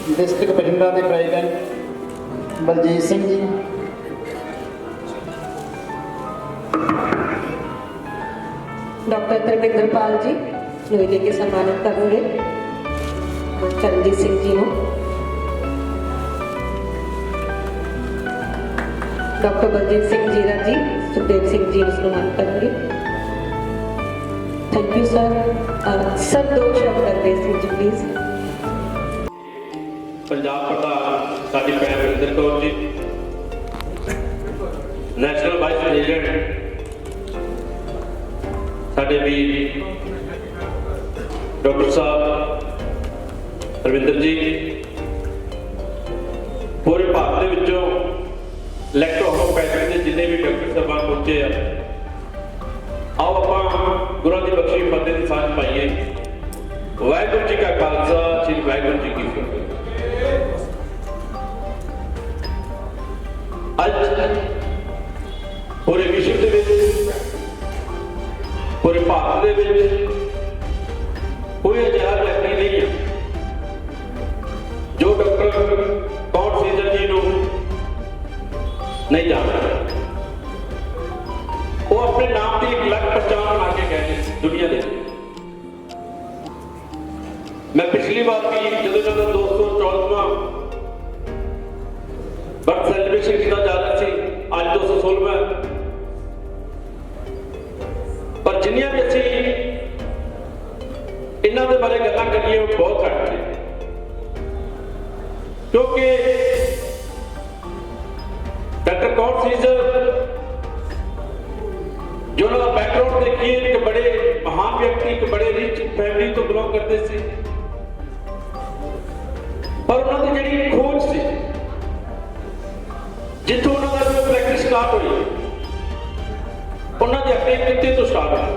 District Bathinda के president Baljeet Singh ji, doctor Dharmendra Pal ji ਨੂੰ ਲੈ ਕੇ सम्मानित करेंगे चरणजीत सिंह जी ਨੂੰ। डॉक्टर बलजीत सिंह जीरा जी सुखदेव सिंह जी ਨੂੰ सम्मानित करेंगे। Thank you sir. सब दो शब्द रघुवीर सिंह जी प्लीज। पंजाब प्रधान साडी भैन Varinder Kaur ji, national vice president साडे वीर डॉक्टर साहब रविंदर जी, पूरे भारत के विचों इलैक्ट होम्योपैथी के जिन्हें भी डॉक्टर साहबान पहुंचे आओ आप गुरु की बख्शी फतेह की सांझ पाइए। वाहिगुरू जी का खालसा, श्री वाहिगुरू जी की फतेह। अज पूरे विश्व के पूरे भारत के कोई अजिहा व्यक्ति नहीं है जो डॉक्टर कौर सीजन जी को नहीं जानता। वो अपने नाम की एक अलग पहचान बना के गए दुनिया के। मैं पिछली बार भी जो 214वां बर्थ सैलीब्रेशन किया जा रहा सी, अज 216वां, पर जिन्नियां भी असीं इन्हां दे बारे गल्लां करिए वो बहुत घट ने, क्योंकि डॉक्टर कौर सीजर जो उन्होंने बैकग्राउंड देखिए, एक बड़े महान व्यक्ति, एक बड़े रिच फैमिली तो बिलोंग करते थे, पर उन्होंने जी खोज से जितों उन्होंने प्रैक्टिस स्टार्ट हुई, उन्होंने अपने किते तो स्टार्ट हुई।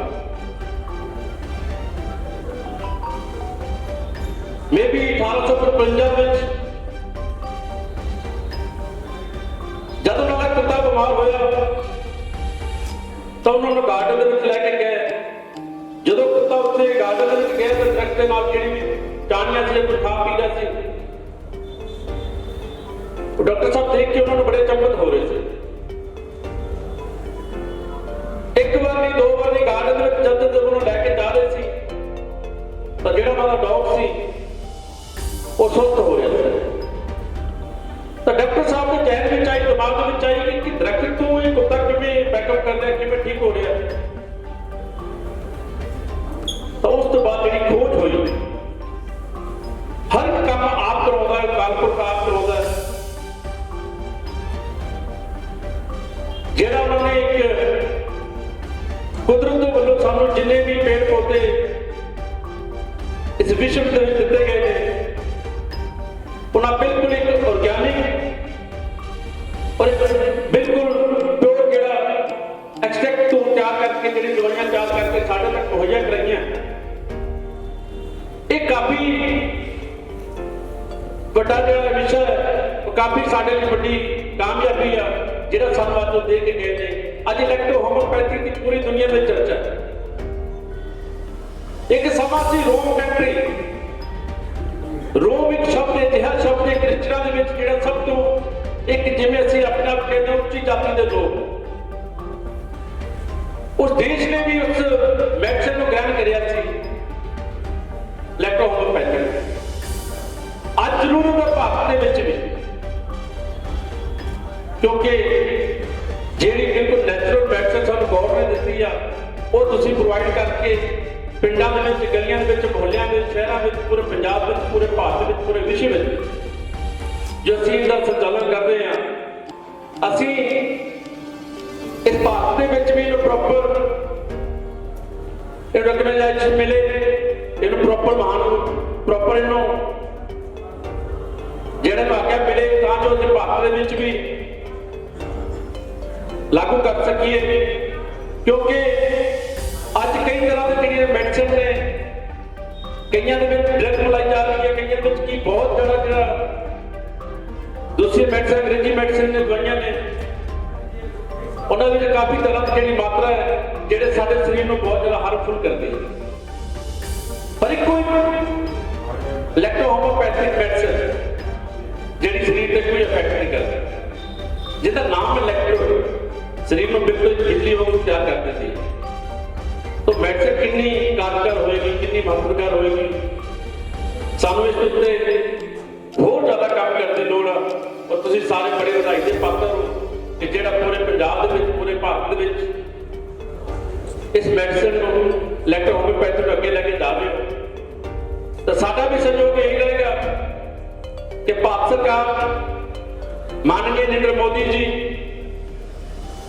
मे भी 1855 जब उन्होंने कुत्ता बीमार होया तो उन्होंने गार्डन में लैके गए। जो कुत्ता उत्थे गार्डन में गया तो दरख्त के नाल जिहड़ी भी टाहनियां सी कोई खा पी रहा सी, डॉक्टर साहब देख के उन्होंने बड़े चंबत हो रहे थे। एक बार नहीं दो बार नहीं, गार्डन में जब उन्होंने लैके जा रहे थे तो जो उन्होंने डॉग सी वो सुस्त हो रहा था। तो डॉक्टर साहब ने जहन में आई, दिमाग में आई कि दरख्त तो ये कुत्ता किवें बैकअप कर रहा है, किवें ठीक हो रहा है। तो उस तो बाद जी खोज हुई, हर काम आप करवाता है, कानपुर का आप करवाता है। जिहड़ा उन्होंने एक कुदरत के वल्लों सानू जिन्ने भी पेड़ पौधे इस विश्व के दिते गए हैं, उन्हें बिल्कुल एक ऑर्गेनिक और बिल्कुल प्योर जिहड़ा एक्सट्रैक्ट तो तैयार करके जिहड़ी दवाइयां तैयार करके साढ़े तक मुहैया कराइयां, एक काफी बड़ा जिहड़ा विषय है, काफी साढ़े लिए बड़ी कामयाबी है जिहड़ा सानू अज दे के गए ने। अज इलैक्ट होम्योपैथी की पूरी दुनिया में चर्चा है। एक समा सी रोम कंट्री, रोम एक शब्द अजिहा शब्द है क्रिश्चियनां दे विच जिहड़ा सब तो एक जिवें असीं अपने आप कहते हैं उच्ची जाति के लोग, उस देश ने भी उस मैडिसिन को ग्रहण करिया सी इलैक्ट होम्योपैथी। अज जरूरत है भारत के विच भी, क्योंकि जिहड़ी बिल्कुल नैचुरल मैडिसिन सानू गौरमेंट ने दित्ती आ वो तुसीं प्रोवाइड करके पिंडां दे विच, गलियां दे विच, मुहल्लियां दे विच, शहरां विच, पूरे पंजाब विच, पूरे भारत विच, पूरे विश्व विच जो असीं इसदा संचालन कर रहे हैं, असीं इस भारत दे विच भी इहनूं प्रॉपर रिकग्नाइजेशन मिले, इहनूं प्रॉपर प्रॉपर इहनूं जिहड़ा आग्या मिले तां जो असीं भारत दे विच भी लागू कर सकीए। क्योंकि अज कई तरह की जी मैडिसिन ने, कई ड्रग मिलाई जा रही है, कई की बहुत ज़्यादा दूसरी मेडिसिन अंग्रेजी मेडिसिन ने दवाइयां ने उन्होंने काफ़ी तरह की जी मात्रा है ਜਿਹੜੇ ਸਾਡੇ ਸਰੀਰ ਨੂੰ बहुत ज़्यादा हार्मफुल करते हैं। पर एक इलेक्ट्रो होम्योपैथिक मेडिसिन ਜਿਹੜੀ ਸਰੀਰ ਤੇ ਕੋਈ ਇਫੈਕਟ ਨਹੀਂ ਕਰਦੀ, ਜਿਹਦਾ ਨਾਮ ਇਲੈਕਟ੍ਰੋਡ ਸਰੀਰ ਨੂੰ ਬਿਲਕੁਲ ਬਿਜਲੀ ਵਾਂਗੂ ਤਿਆਰ ਕਰ ਦਿੰਦੀ ਹੈ। ਤਾਂ ਮੈਡੀਸਨ ਕਿੰਨੀ ਕਾਰਗਰ ਹੋਏਗੀ, ਕਿੰਨੀ ਮਹੱਤਵਪੂਰਨ ਹੋਏਗੀ, ਸਾਨੂੰ ਇਸ ਉੱਤੇ ਹੋਰ ਜ਼ਿਆਦਾ ਕੰਮ ਕਰਨ ਦੀ ਲੋੜ ਆ। ਔਰ ਤੁਸੀਂ ਸਾਰੇ ਬੜੇ ਵਧਾਈ ਦੇ ਪਾਤਰ ਹੋ ਕਿ ਜਿਹੜਾ ਪੂਰੇ ਪੰਜਾਬ ਦੇ ਵਿੱਚ, ਪੂਰੇ ਭਾਰਤ ਦੇ ਵਿੱਚ ਇਸ ਮੈਡੀਸਨ ਨੂੰ ਇਲੈਕਟ੍ਰੋ ਹੋਮਿਓਪੈਥੀ ਨੂੰ ਅੱਗੇ ਲੈ ਕੇ ਜਾ ਰਹੇ ਹੋ। ਤਾਂ ਸਾਡਾ ਵੀ ਸਹਿਯੋਗ ਇਹੀ ਰਹੇਗਾ ਕਿ ਭਾਰਤ ਸਰਕਾਰ ਮਾਨनीय नरेंद्र मोदी जी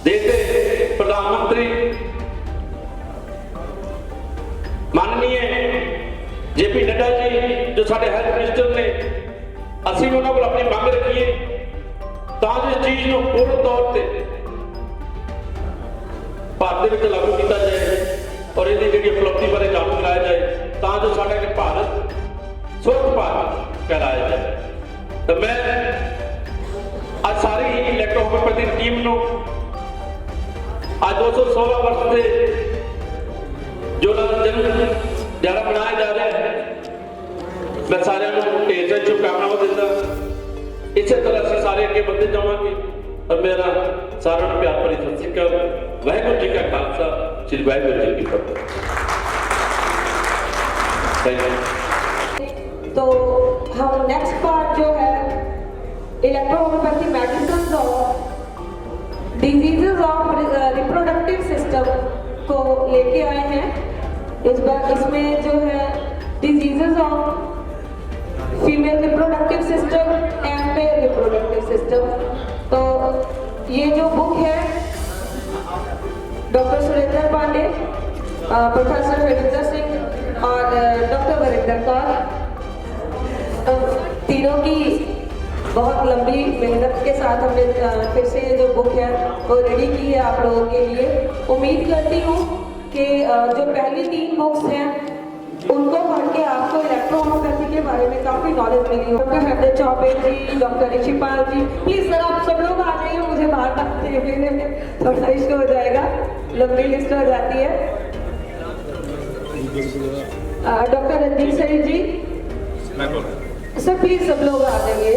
देश के प्रधानमंत्री माननीय जेपी नड्डा जी जो साडे हेल्थ मिनिस्टर ने, ਅਸੀਂ ਉਹਨਾਂ ਕੋਲ ਆਪਣੀ ਮੰਗ ਰੱਖੀਏ ਤਾਂ ਜੋ ਇਸ ਚੀਜ਼ ਨੂੰ ਪੂਰਨ ਤੌਰ ਤੇ ਭਾਰਤ ਦੇ ਵਿੱਚ ਲਾਗੂ ਕੀਤਾ ਜਾਏ ਔਰ ਇਹਦੀ ਜਿਹੜੀ ਉਪਲਬਧੀ ਬਾਰੇ ਜਾਣੂ ਕਰਾਇਆ ਜਾਏ ਤਾਂ ਜੋ ਸਾਡਾ ਕਿ ਭਾਰਤ ਸਵਸਥ ਭਾਰਤ ਕਹਿਲਾਇਆ ਜਾਏ। ਤਾਂ ਮੈਂ ਅੱਜ ਸਾਰੀ ਇਲੈਕਟ੍ਰੋ ਹੋਮਿਓਪੈਥੀ ਟੀਮ ਨੂੰ ਅੱਜ 216 ਵਰਸ ਦੇ ਜੋ ਉਹਨਾਂ ਦਾ ਜਨਮ ਦਿਹਾੜਾ ਮਨਾਇਆ ਜਾ ਰਿਹਾ ਹੈ, मैं सारे ढेर सारी शुभकामनावां दिंदा। इसे तरह असीं सारे अगे बढ़ते जावांगे और मेरा सारिआं नूं प्यार भरी सत श्री अकाल। वाहिगुरू जी का खालसा, श्री वाहिगुरू जी की फतेह। Thank you. तो हम नेक्स्ट पार्ट जो है इलेक्ट्रो होम्योपैथी मेडिसिन और डिजीजेज ऑफ रिप्रोडक्टिव सिस्टम को लेके आए हैं। इस बार इसमें जो है diseases of female reproductive system and male reproductive system. तो ये जो बुक है डॉक्टर सुरेंद्र पांडे, प्रोफेसर हरिंदर सिंह और डॉक्टर वरिंदर कौर, तीनों की बहुत लंबी मेहनत के साथ हमने फिर से ये जो बुक है वो रेडी की है आप लोगों के लिए। उम्मीद करती हूँ कि जो पहली 3 बुक्स हैं उनको पढ़ के आपको इलेक्ट्रो होम्योपैथी के बारे में काफ़ी नॉलेज मिली हो। Doctor Hardeep Choubey ji, doctor Rishipal ji, please sir आप सब लोग आ जाइए, मुझे बाहर तक लेने में थोड़ा इश्यू हो जाएगा, लंबी लिस्ट हो जाती है। Doctor Randeep sir ji, sir please सब लोग आ जाइए।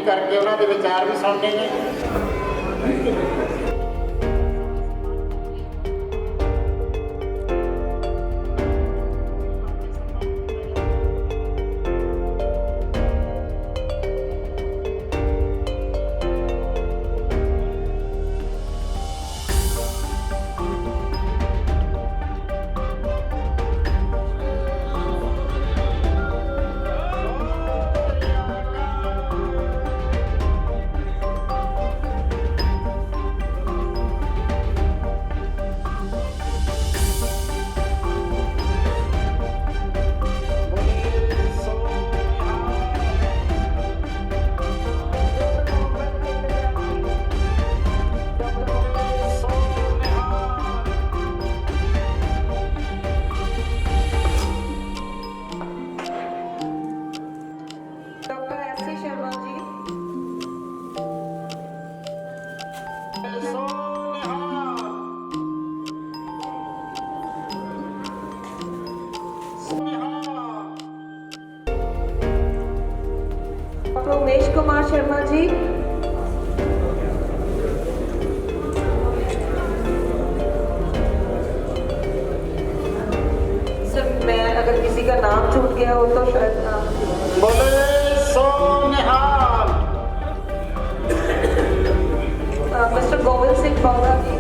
करके उन्होंने विचार भी सुनने ने। उमेश कुमार शर्मा जी, सर मैं अगर किसी का नाम छूट गया हो तो शायद बोले सो निहाल। Mister Govind Singh Bawda ji,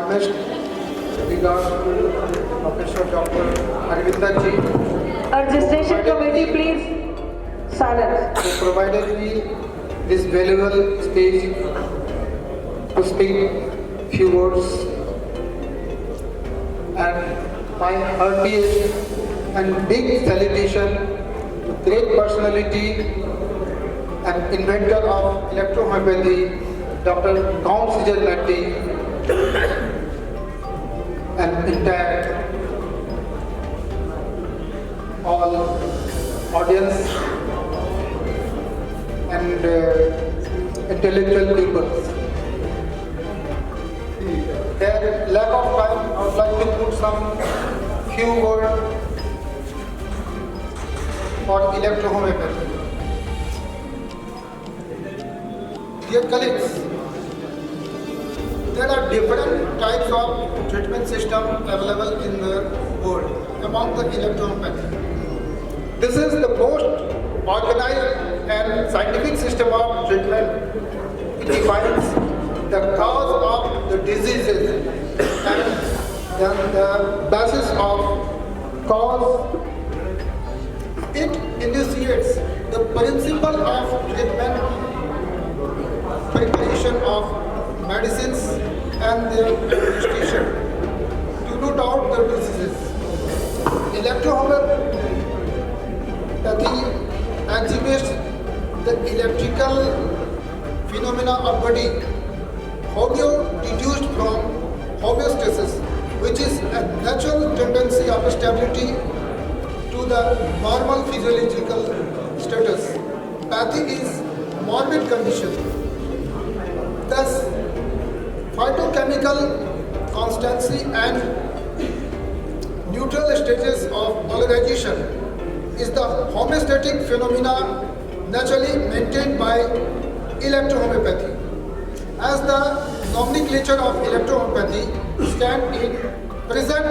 warmest regards to Professor Dr. Harvinder Ji, Registration committee, please. Silence. who provided me this valuable stage to speak few words. And my heartiest and big salutation to great personality and inventor of electrohomeopathy, Dr. Count Sijal Natti, and entire all audience and intellectual people. There lack of time, I would like to put some few words for electrohomeopathy. Dear colleagues, there are different types of treatment system available in the world among the electrohomeopathy. This is the most organized and scientific system of treatment. It defines the cause of the diseases and then the basis of cause. It initiates the principle of treatment, preparation of medicines and their administration to root out the diseases. Electrohomeopathy exhibits the electrical phenomena of body, homeo deduced from homeostasis, which is a natural tendency of stability to the normal physiological status. Pathy is morbid condition. Thus, phytochemical constancy and neutral stages of polarization is the homeostatic phenomena naturally maintained by electrohomeopathy. As the nomenclature of electrohomeopathy stands in present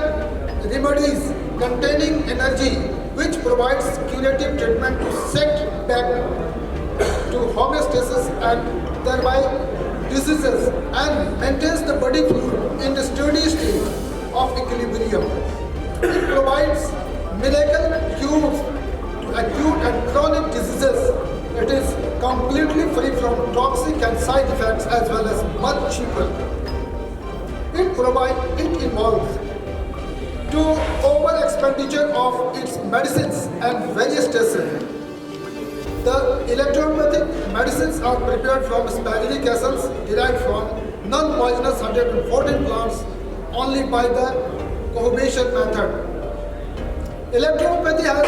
remedies containing energy which provides curative treatment to set back to homeostasis and thereby diseases and maintains the body fluid in the steady state of equilibrium. It provides miracle cures to acute and chronic diseases. It is completely free from toxic and side effects as well as much cheaper. It involves to over expenditure of its medicines and various tests. The electrohomeopathic medicines are prepared from sphagnolic acids derived from non-poisonous 114 plants only by the coagulation method. Electrohomeopathy has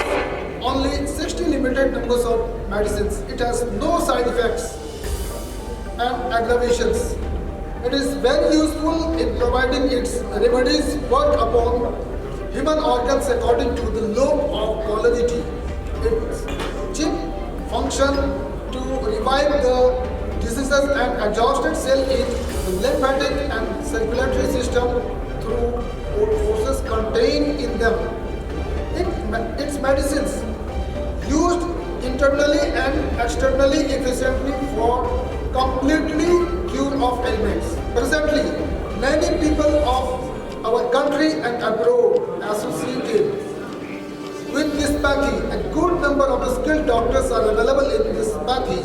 only 60 limited numbers of medicines. It has no side effects and aggravations. It is very useful in providing its remedies work upon human organs according to the law of polarity. Its chief function to revive the diseases and exhausted cell in the lymphatic and circulatory system through forces contained in them. Its medicines used internally and externally efficiently for completely cure of ailments. Presently, many people of our country and abroad associated with this pathy. A good number of skilled doctors are available in this pathy,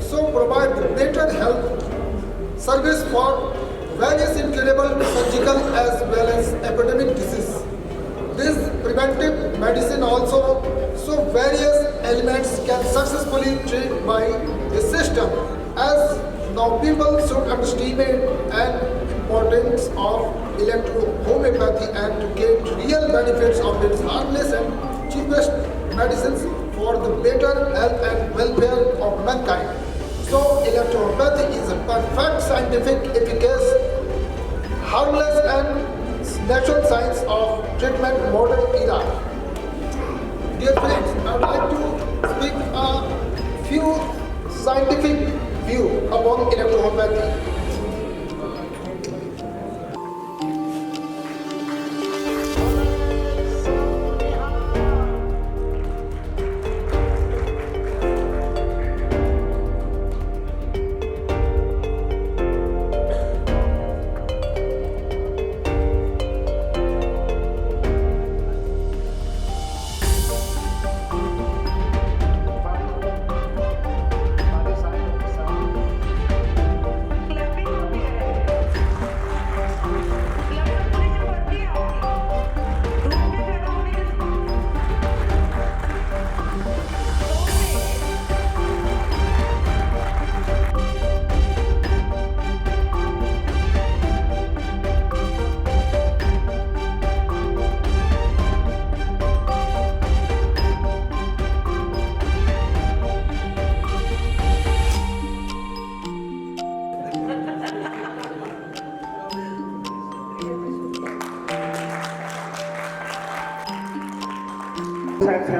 so provide better health service for various incurable surgical as well as epidemic disease. This preventive medicine also, so various ailments can successfully treated by the system. As now people should underestimate and importance of electrohomeopathy and to get real benefits of its harmless and cheapest medicines for the better health and welfare of mankind. So electrohomeopathy is a perfect scientific, efficacious, harmless and natural science of treatment modern era. Dear friends, I would like to speak a few scientific view upon electrohomeopathy.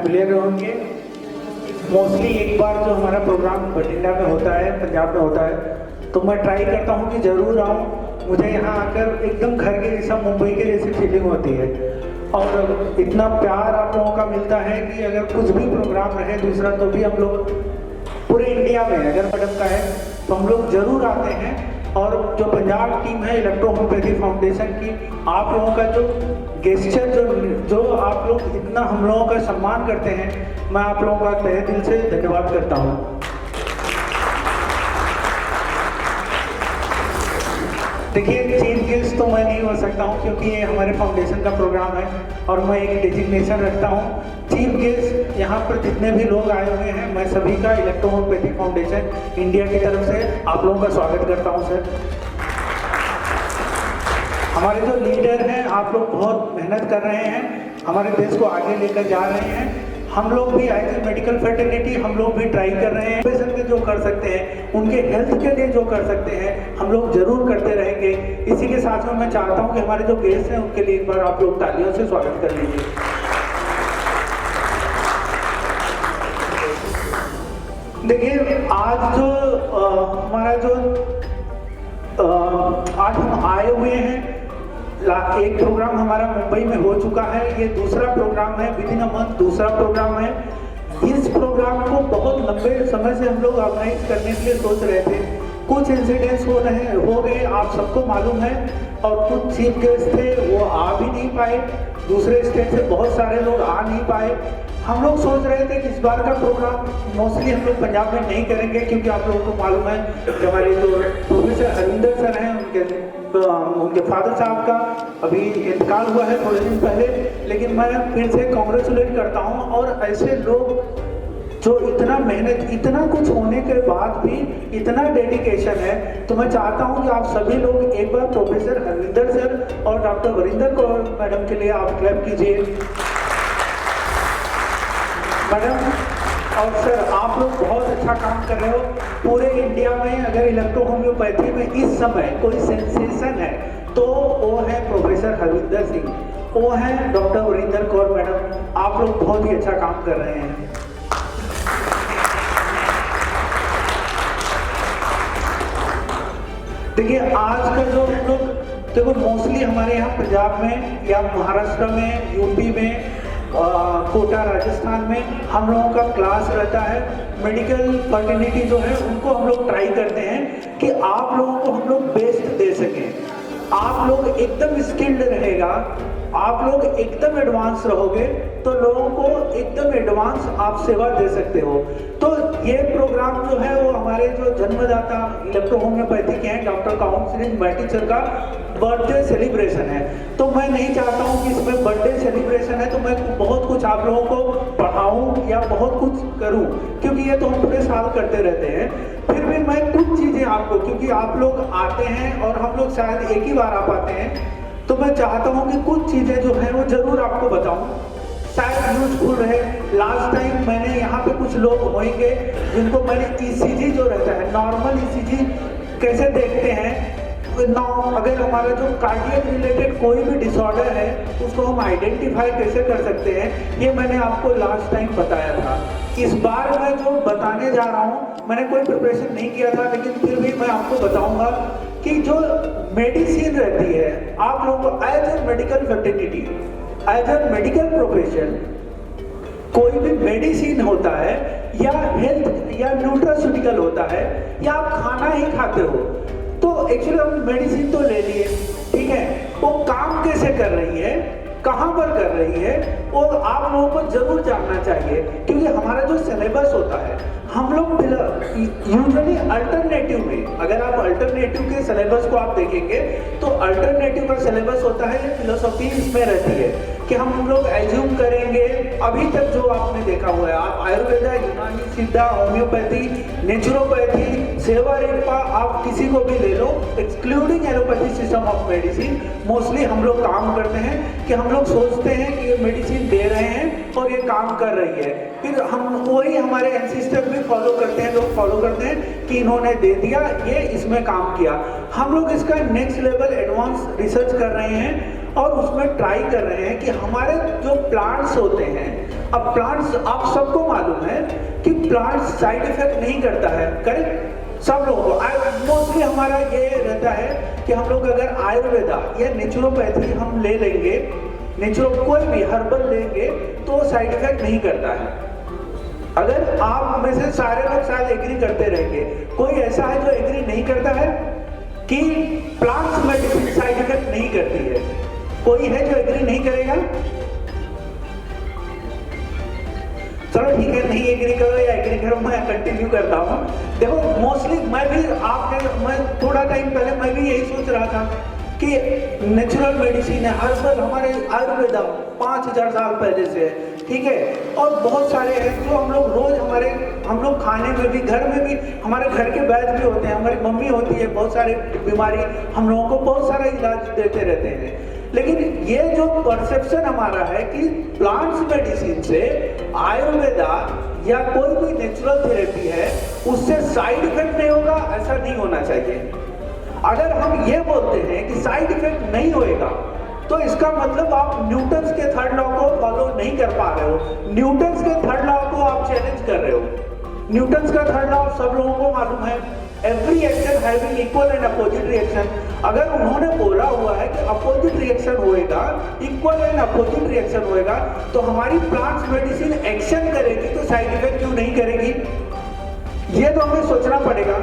Familiar होंगे। Mostly एक बार जो हमारा programme Bathinda में होता है, पंजाब में होता है, तो मैं ट्राई करता हूँ कि ज़रूर आऊँ। मुझे यहाँ आकर एकदम घर के जैसा, मुंबई के जैसी फीलिंग होती है और इतना प्यार आप लोगों का मिलता है कि अगर कुछ भी प्रोग्राम रहे दूसरा तो भी हम लोग पूरे इंडिया में अगर मैडम का है तो हम लोग ज़रूर आते हैं। और जो पंजाब टीम है इलेक्ट्रो होम्योपैथी फाउंडेशन की, आप लोगों का जो गेस्चर जो आप लोग इतना हम लोगों का सम्मान करते हैं, मैं आप लोगों का तहे दिल से धन्यवाद करता हूँ। देखिए, चीफ गेस्ट तो मैं नहीं हो सकता हूँ क्योंकि ये हमारे फाउंडेशन का प्रोग्राम है और मैं एक डेजिग्नेशन रखता हूँ। चीफ गेस्ट यहाँ पर जितने भी लोग आए हुए हैं, मैं सभी का इलेक्ट्रो होम्योपैथी फाउंडेशन इंडिया की तरफ से आप लोगों का स्वागत करता हूँ। सर, हमारे जो लीडर हैं, आप लोग बहुत मेहनत कर रहे हैं, हमारे देश को आगे लेकर जा रहे हैं। हम लोग भी एज ए मेडिकल फैटर्निटी हम लोग भी ट्राई कर रहे हैं। पेशेंट के जो कर सकते हैं, उनके हेल्थ के लिए जो कर सकते हैं, हम लोग जरूर करते रहेंगे। इसी के साथ में मैं चाहता हूं कि हमारे जो गेस्ट हैं उनके लिए एक बार आप लोग तालियों से स्वागत कर लीजिए। देखिए, आज जो हमारा जो आज हम आए हुए हैं, एक प्रोग्राम हमारा मुंबई में हो चुका है, ये दूसरा प्रोग्राम है, विद इन अ मंथ दूसरा प्रोग्राम है। इस प्रोग्राम को बहुत लंबे समय से हम लोग ऑर्गेनाइज करने के लिए सोच रहे थे। कुछ इंसिडेंट्स हो गए, आप सबको मालूम है, और कुछ चीफ गेस्ट थे वो आ भी नहीं पाए, दूसरे स्टेट से बहुत सारे लोग आ नहीं पाए। हम लोग सोच रहे थे कि इस बार का प्रोग्राम मोस्टली हम लोग पंजाब में नहीं करेंगे क्योंकि आप लोगों को मालूम है कि हमारे जो प्रोफेसर हरिंदर सर हैं, उनके फादर साहब का अभी इंतकाल हुआ है थोड़े दिन पहले। लेकिन मैं फिर से कांग्रेचुलेट करता हूं। और ऐसे लोग जो इतना मेहनत, इतना कुछ होने के बाद भी इतना डेडिकेशन है, तो मैं चाहता हूं कि आप सभी लोग एक बार प्रोफेसर हरिंदर सर और डॉक्टर वरिंदर कौर मैडम के लिए आप क्लैप कीजिए। मैडम और सर, आप लोग बहुत अच्छा काम कर रहे हो। पूरे इंडिया में अगर इलेक्ट्रो होम्योपैथी में इस समय कोई सेंसेशन है तो वो है प्रोफेसर हरविंदर सिंह, वो है डॉक्टर वरिंदर कौर मैडम। आप लोग बहुत ही अच्छा काम कर रहे हैं। देखिए, आज का जो हम लोग देखो, मोस्टली हमारे यहाँ पंजाब में या महाराष्ट्र में, यूपी में, कोटा राजस्थान में हम लोगों का क्लास रहता है। मेडिकल फर्टिलिटी जो है उनको हम लोग ट्राई करते हैं कि आप लोगों को हम लोग बेस्ट दे सकें। आप लोग एकदम स्किल्ड रहेगा, आप लोग एकदम एडवांस रहोगे तो लोगों को एकदम एडवांस आप सेवा दे सकते हो। तो ये प्रोग्राम जो है वो हमारे जो जन्मदाता इलेक्ट्रो होम्योपैथी के हैं, डॉक्टर काउंसिलिंग मैटी सर का बर्थडे सेलिब्रेशन है। तो मैं नहीं चाहता हूँ कि इसमें बर्थडे सेलिब्रेशन है तो मैं बहुत कुछ आप लोगों को पढ़ाऊँ या बहुत कुछ करूँ, क्योंकि ये तो हम पूरे साल करते रहते हैं। फिर भी मैं कुछ चीज़ें आपको, क्योंकि आप लोग आते हैं और हम लोग शायद एक ही बार आ पाते हैं, तो मैं चाहता हूँ कि कुछ चीज़ें जो हैं वो ज़रूर आपको बताऊँ, शायद यूजफुल रहे। लास्ट टाइम मैंने यहाँ पे कुछ लोग होंगे जिनको मैंने ECG जो रहता है, नॉर्मल ECG कैसे देखते हैं, अगर हमारा जो कार्डियक रिलेटेड कोई भी डिसऑर्डर है उसको हम आइडेंटिफाई कैसे कर सकते हैं, ये मैंने आपको लास्ट टाइम बताया था। इस बार मैं जो बताने जा रहा हूँ, मैंने कोई प्रिपरेशन नहीं किया था, लेकिन फिर भी मैं आपको बताऊंगा कि जो मेडिसिन रहती है, आप लोगों को as a medical fertility, as a medical profession, कोई भी मेडिसिन होता है या हेल्थ या न्यूट्रास्यूटिकल होता है या आप खाना ही खाते हो, तो एक्चुअली हम मेडिसिन तो ले लिए, ठीक है, वो काम कैसे कर रही है, कहाँ पर कर रही है, वो आप लोगों को जरूर जानना चाहिए। क्योंकि हमारा जो सिलेबस होता है, हम लोग यूजुअली अल्टरनेटिव में, अगर आप अल्टरनेटिव के सिलेबस को आप देखेंगे तो अल्टरनेटिव का सिलेबस होता है, ये फिलोसॉफी इसमें रहती है कि हम लोग एज्यूम करेंगे, अभी तक जो आपने देखा हुआ है, आप आयुर्वेदा, यूनानी, सिद्धा, होम्योपैथी, नेचुरोपैथी, सेवा रेपा, आप किसी को भी ले लो, excluding allopathy system of medicine, mostly हम लोग काम करते हैं कि हम लोग सोचते हैं कि ये मेडिसिन दे रहे हैं और ये काम कर रही है, फिर हम वही हमारे एंसेस्टर भी फॉलो करते हैं, लोग फॉलो करते हैं कि इन्होंने दे दिया, ये इसमें काम किया। हम लोग इसका नेक्स्ट लेवल एडवांस रिसर्च कर रहे हैं और उसमें ट्राई कर रहे हैं कि हमारे जो प्लांट्स होते हैं अब प्लांट्स, आप सबको मालूम है कि प्लांट्स साइड इफेक्ट नहीं करता है, करेक्ट? सब लोगों को मोस्टली हमारा ये रहता है कि हम लोग अगर आयुर्वेदा या नेचुरोपैथी हम ले लेंगे, नेचुरो कोई भी हर्बल लेंगे तो साइड इफेक्ट नहीं करता है। अगर आप में से सारे लोग शायद एग्री करते रहेंगे, कोई ऐसा है जो एग्री नहीं करता है कि प्लांट्स मेडिसिन साइड इफेक्ट नहीं करती है? कोई है जो एग्री नहीं करेगा? चलो ठीक है, नहीं एग्री करो या एग्री करो, मैं कंटिन्यू करता हूँ। देखो मोस्टली मैं थोड़ा टाइम पहले मैं भी यही सोच रहा था कि नेचुरल मेडिसिन है, हर्बल हमारे आयुर्वेदा 5000 साल पहले से है, ठीक है, और बहुत सारे हैं जो हम लोग रोज हम लोग खाने में भी, घर में भी, हमारे घर के वैद्य भी होते हैं, हमारी मम्मी होती है, बहुत सारे बीमारी हम लोगों को बहुत सारा इलाज देते रहते हैं। लेकिन ये जो परसेप्शन हमारा है कि प्लांट्स मेडिसिन से आयुर्वेदा या कोई भी नेचुरल थेरेपी है उससे साइड इफेक्ट नहीं होगा, ऐसा नहीं होना चाहिए। अगर हम ये बोलते हैं कि साइड इफेक्ट नहीं होएगा तो इसका मतलब आप न्यूटन्स के थर्ड लॉ को फॉलो नहीं कर पा रहे हो। न्यूटन्स के थर्ड लॉ को आप चैलेंज कर रहे हो। न्यूटन्स का थर्ड लॉ सब लोगों को मालूम है, every action having equal and opposite reaction. अगर उन्होंने बोला हुआ है कि अपोजिट रिएक्शन होएगा, इक्वल एंड अपोजिट रिएक्शन होएगा, तो हमारी प्लांट्स मेडिसिन एक्शन करेगी तो साइड इफेक्ट क्यों नहीं करेगी? ये तो हमें सोचना पड़ेगा।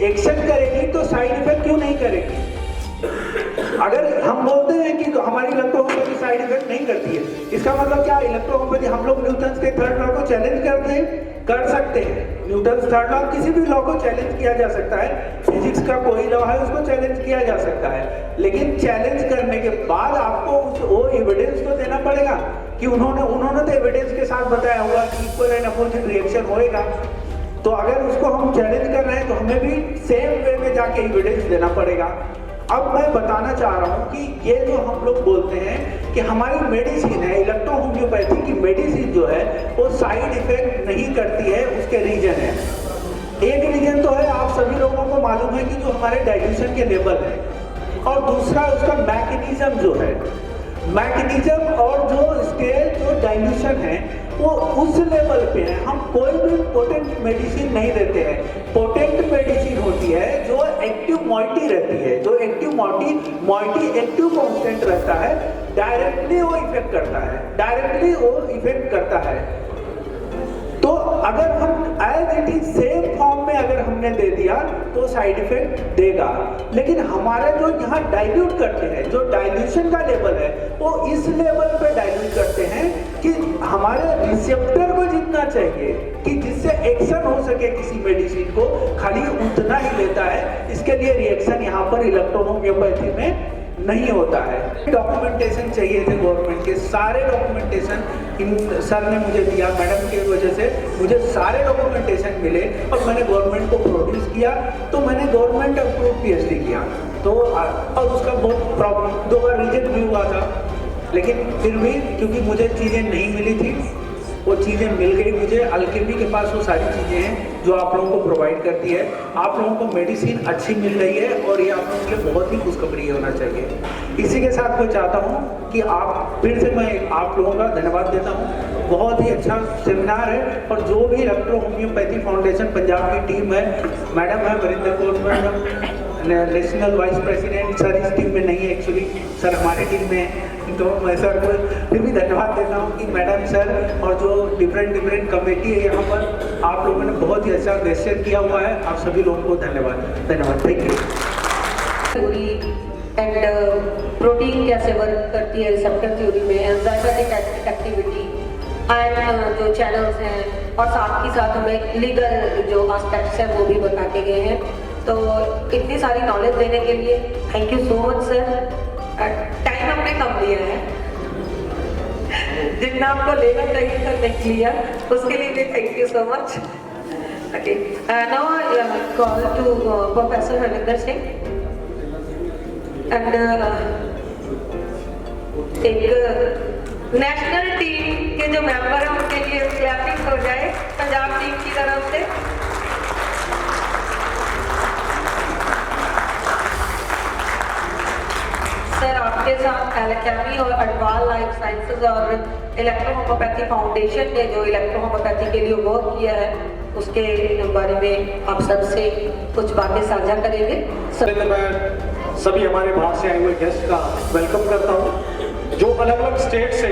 एक्शन करेगी तो साइड इफेक्ट क्यों नहीं करेगी? अगर हम बोलते हैं कि हमारी इलेक्ट्रोहोम्योपैथी साइड इफेक्ट नहीं करती है, इसका मतलब क्या? इलेक्ट्रोहोम्योपैथी हम लोग न्यूटन्स के थर्ड लॉ को चैलेंज कर सकते हैं। न्यूटन्स थर्ड लॉ, किसी भी लॉ को चैलेंज किया जा सकता है। फिजिक्स का कोई लॉ है उसको चैलेंज किया जा सकता है, लेकिन चैलेंज करने के बाद आपको वो एविडेंस तो देना पड़ेगा कि उन्होंने तो एविडेंस के साथ बताया होगा कि इक्वल एंड अपोजिट रिएक्शन होएगा। तो अगर उसको हम चैलेंज कर रहे हैं तो हमें भी सेम वे में जाके एविडेंस देना पड़ेगा। अब मैं बताना चाह रहा हूँ कि ये जो हम लोग बोलते हैं कि हमारी मेडिसिन है, इलेक्ट्रो होम्योपैथी की मेडिसिन जो है वो साइड इफेक्ट नहीं करती है, उसके रीजन है। एक रीजन तो है, आप सभी लोगों को मालूम है कि जो हमारे डाइल्यूशन के लेवल है, और दूसरा उसका मैकेनिज्म जो है, मैकेनिज्म और जो स्केल जो डाइल्यूशन है वो उस लेवल पे है। हम कोई भी पोटेंट मेडिसिन नहीं देते हैं। पोटेंट मेडिसिन होती है जो एक्टिव मॉइटी रहती है, जो एक्टिव मॉइटी एक्टिव कांस्टेंट रहता है, डायरेक्टली वो इफेक्ट करता है। तो अगर हम as it is same form में अगर हमने दे दिया तो साइड इफेक्ट देगा। लेकिन हमारे जो यहाँ डाइल्यूट करते हैं, जो डाइल्यूशन का लेवल है वो इस लेवल पे डाइल्यूट करते हैं कि हमारे रिसेप्टर को जितना चाहिए कि जिससे एक्शन हो सके किसी मेडिसिन को, खाली उतना ही लेता है। इसके लिए रिएक्शन यहाँ पर इलेक्ट्रो होम्योपैथी में नहीं होता है। डॉक्यूमेंटेशन चाहिए थे गवर्नमेंट के, सारे डॉक्यूमेंटेशन इन सर ने मुझे दिया, मैडम की वजह से मुझे सारे डॉक्यूमेंटेशन मिले और मैंने गवर्नमेंट को प्रोड्यूस किया। तो मैंने गवर्नमेंट अप्रूव पीएचडी किया, तो और उसका बहुत प्रॉब्लम 2 बार रिजेक्ट भी हुआ था, लेकिन फिर भी क्योंकि मुझे चीज़ें नहीं मिली थी, वो चीज़ें मिल गई मुझे। अल्केमी के पास वो सारी चीज़ें हैं जो आप लोगों को प्रोवाइड करती है। आप लोगों को मेडिसिन अच्छी मिल रही है और ये आप लोगों के लिए बहुत ही खुशखबरी होना चाहिए। इसी के साथ मैं चाहता हूँ कि आप फिर से मैं आप लोगों का धन्यवाद देता हूँ। बहुत ही अच्छा सेमिनार है और जो भी इलेक्ट्रो होम्योपैथी फाउंडेशन पंजाब की टीम है, मैडम है Varinder Kaur madam, national vice president, sir इस टीम में नहीं है एक्चुअली, सर हमारे टीम में है, तो मैं सर को फिर भी धन्यवाद देता हूँ कि मैडम सर और जो डिफरेंट कमेटी है यहाँ पर, आप लोगों ने बहुत ही अच्छा गेस्चर किया हुआ है। आप सभी लोगों को धन्यवाद, thank you. Theory and protein कैसे वर्क करती है रिसेप्टर थ्योरी में, एंजाइमेटिक एक्टिविटी एंड जो चैनल्स हैं, और साथ ही साथ हमें लीगल जो एस्पेक्ट्स हैं वो भी बताते गए हैं। तो इतनी सारी नॉलेज देने के लिए thank you so much sir. Time हमने कम लिया है, जितना आपको लेना चाहिए था देख लिया, उसके लिए भी thank you so much. Okay, now I call to professor Harvinder Singh and एक नेशनल टीम के जो मेंबर हैं उनके लिए क्लैपिंग हो जाए पंजाब टीम की तरफ से। सर आप आपके साथ एलकेमी और अडवाल लाइफ साइंसेज और इलेक्ट्रो होम्योपैथी फाउंडेशन ने जो इलेक्ट्रो होम्योपैथी के लिए वर्क किया है उसके बारे में आप सबसे कुछ बातें साझा करेंगे। मैं सभी हमारे बाहर से आए हुए गेस्ट का वेलकम करता हूं, जो अलग अलग स्टेट से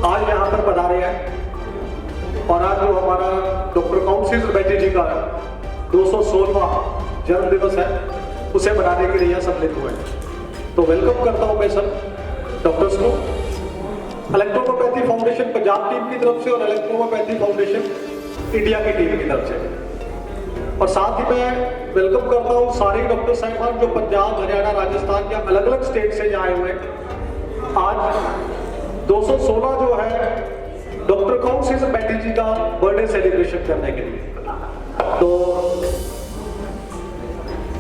आज यहाँ पर पधारे हैं। और आज जो हमारा डॉक्टर काउंसिल त्रिपाठी जी का 216वां जन्म दिवस है, उसे मनाने के लिए यहाँ सम्मिलित हुए हैं। तो वेलकम करता हूँ मैं सब डॉक्टर्स को, electro homeopathy foundation Punjab team की तरफ से और इलेक्ट्रो होम्योपैथी फाउंडेशन इंडिया की टीम की तरफ से। और साथ ही मैं वेलकम करता हूँ सारे डॉक्टर साहिबान जो पंजाब, हरियाणा, राजस्थान या अलग अलग स्टेट से आए हुए हैं। आज 216 जो है डॉक्टर काउंसिल त्रिपाठी जी का बर्थडे सेलिब्रेशन करने के लिए। तो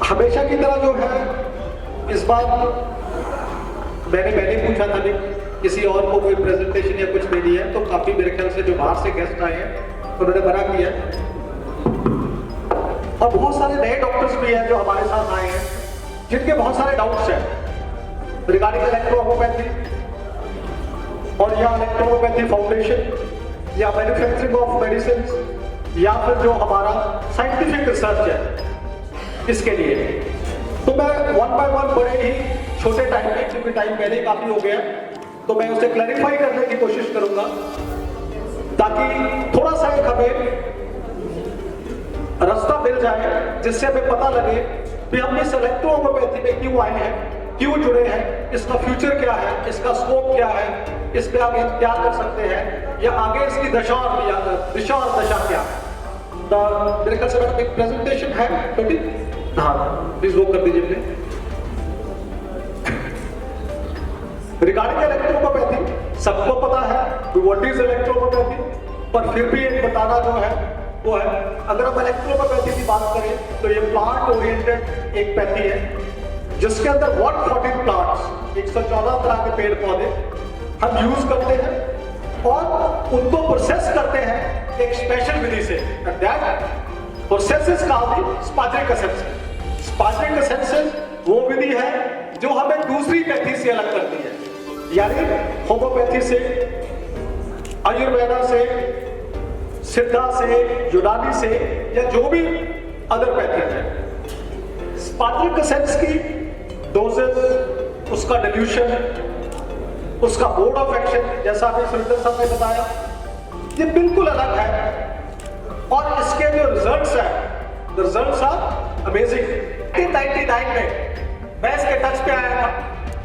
हमेशा की तरह जो है इस बार मैंने पहले पूछा था कि किसी और को कोई प्रेजेंटेशन या कुछ देनी है, तो काफी मेरे ख्याल से जो बाहर से गेस्ट आए हैं उन्होंने मना किया। और बहुत सारे नए डॉक्टर्स भी हैं जो हमारे साथ आए हैं, जिनके बहुत सारे डाउट्स हैं रिगार्डिंग इलेक्ट्रो होम्योपैथी और या इलेक्ट्रो होम्योपैथी फाउंडेशन या मैन्युफैक्चरिंग ऑफ मेडिसिन या फिर जो हमारा साइंटिफिक रिसर्च है इसके लिए। तो मैं वन बाय वन बड़े ही छोटे टाइम में, क्योंकि टाइम पहले ही काफी हो गया, तो मैं उसे क्लैरिफाई करने की कोशिश करूंगा ताकि थोड़ा सा एक हमें रास्ता मिल जाए, जिससे हमें पता लगे कि हम इस इलेक्ट्रो होम्योपैथी में क्यों आए हैं, क्यों जुड़े हैं, इसका फ्यूचर क्या है, इसका स्कोप क्या है, इस पे आगे हम क्या कर सकते हैं, या आगे इसकी दिशा और दशा क्या है। तो मेरे ख्याल से एक प्रेजेंटेशन है, हाँ प्लीज वो कर दीजिए प्लीज। रिगार्डिंग इलेक्ट्रो होम्योपैथी सबको पता है व्हाट इज इलेक्ट्रो होम्योपैथी, पर फिर भी एक बताना जो है वो है, अगर हम इलेक्ट्रो होम्योपैथी की बात करें तो ये प्लांट ओरिएंटेड एक पैथी है जिसके अंदर 114 प्लांट्स, 114 तरह के पेड़ पौधे हम यूज करते हैं और उनको प्रोसेस करते हैं एक स्पेशल विधि से। That process is called spagyric essence. Spagyric essence वो विधि है जो हमें दूसरी पैथी से अलग करती है, यानी होम्योपैथी से, आयुर्वेदा से, सिद्धा से, यूनानी से या जो भी अदर पैथी है। स्पाज्रिक एसेंस की डोजेस, उसका डिल्यूशन, उसका मोड ऑफ एक्शन, जैसा अभी सुरेंद्र साहब ने बताया, ये बिल्कुल अलग है। और इसके जो रिजल्ट्स हैं, रिजल्ट्स आर अमेजिंग। 1999 में मैं इसके टच पे आया था,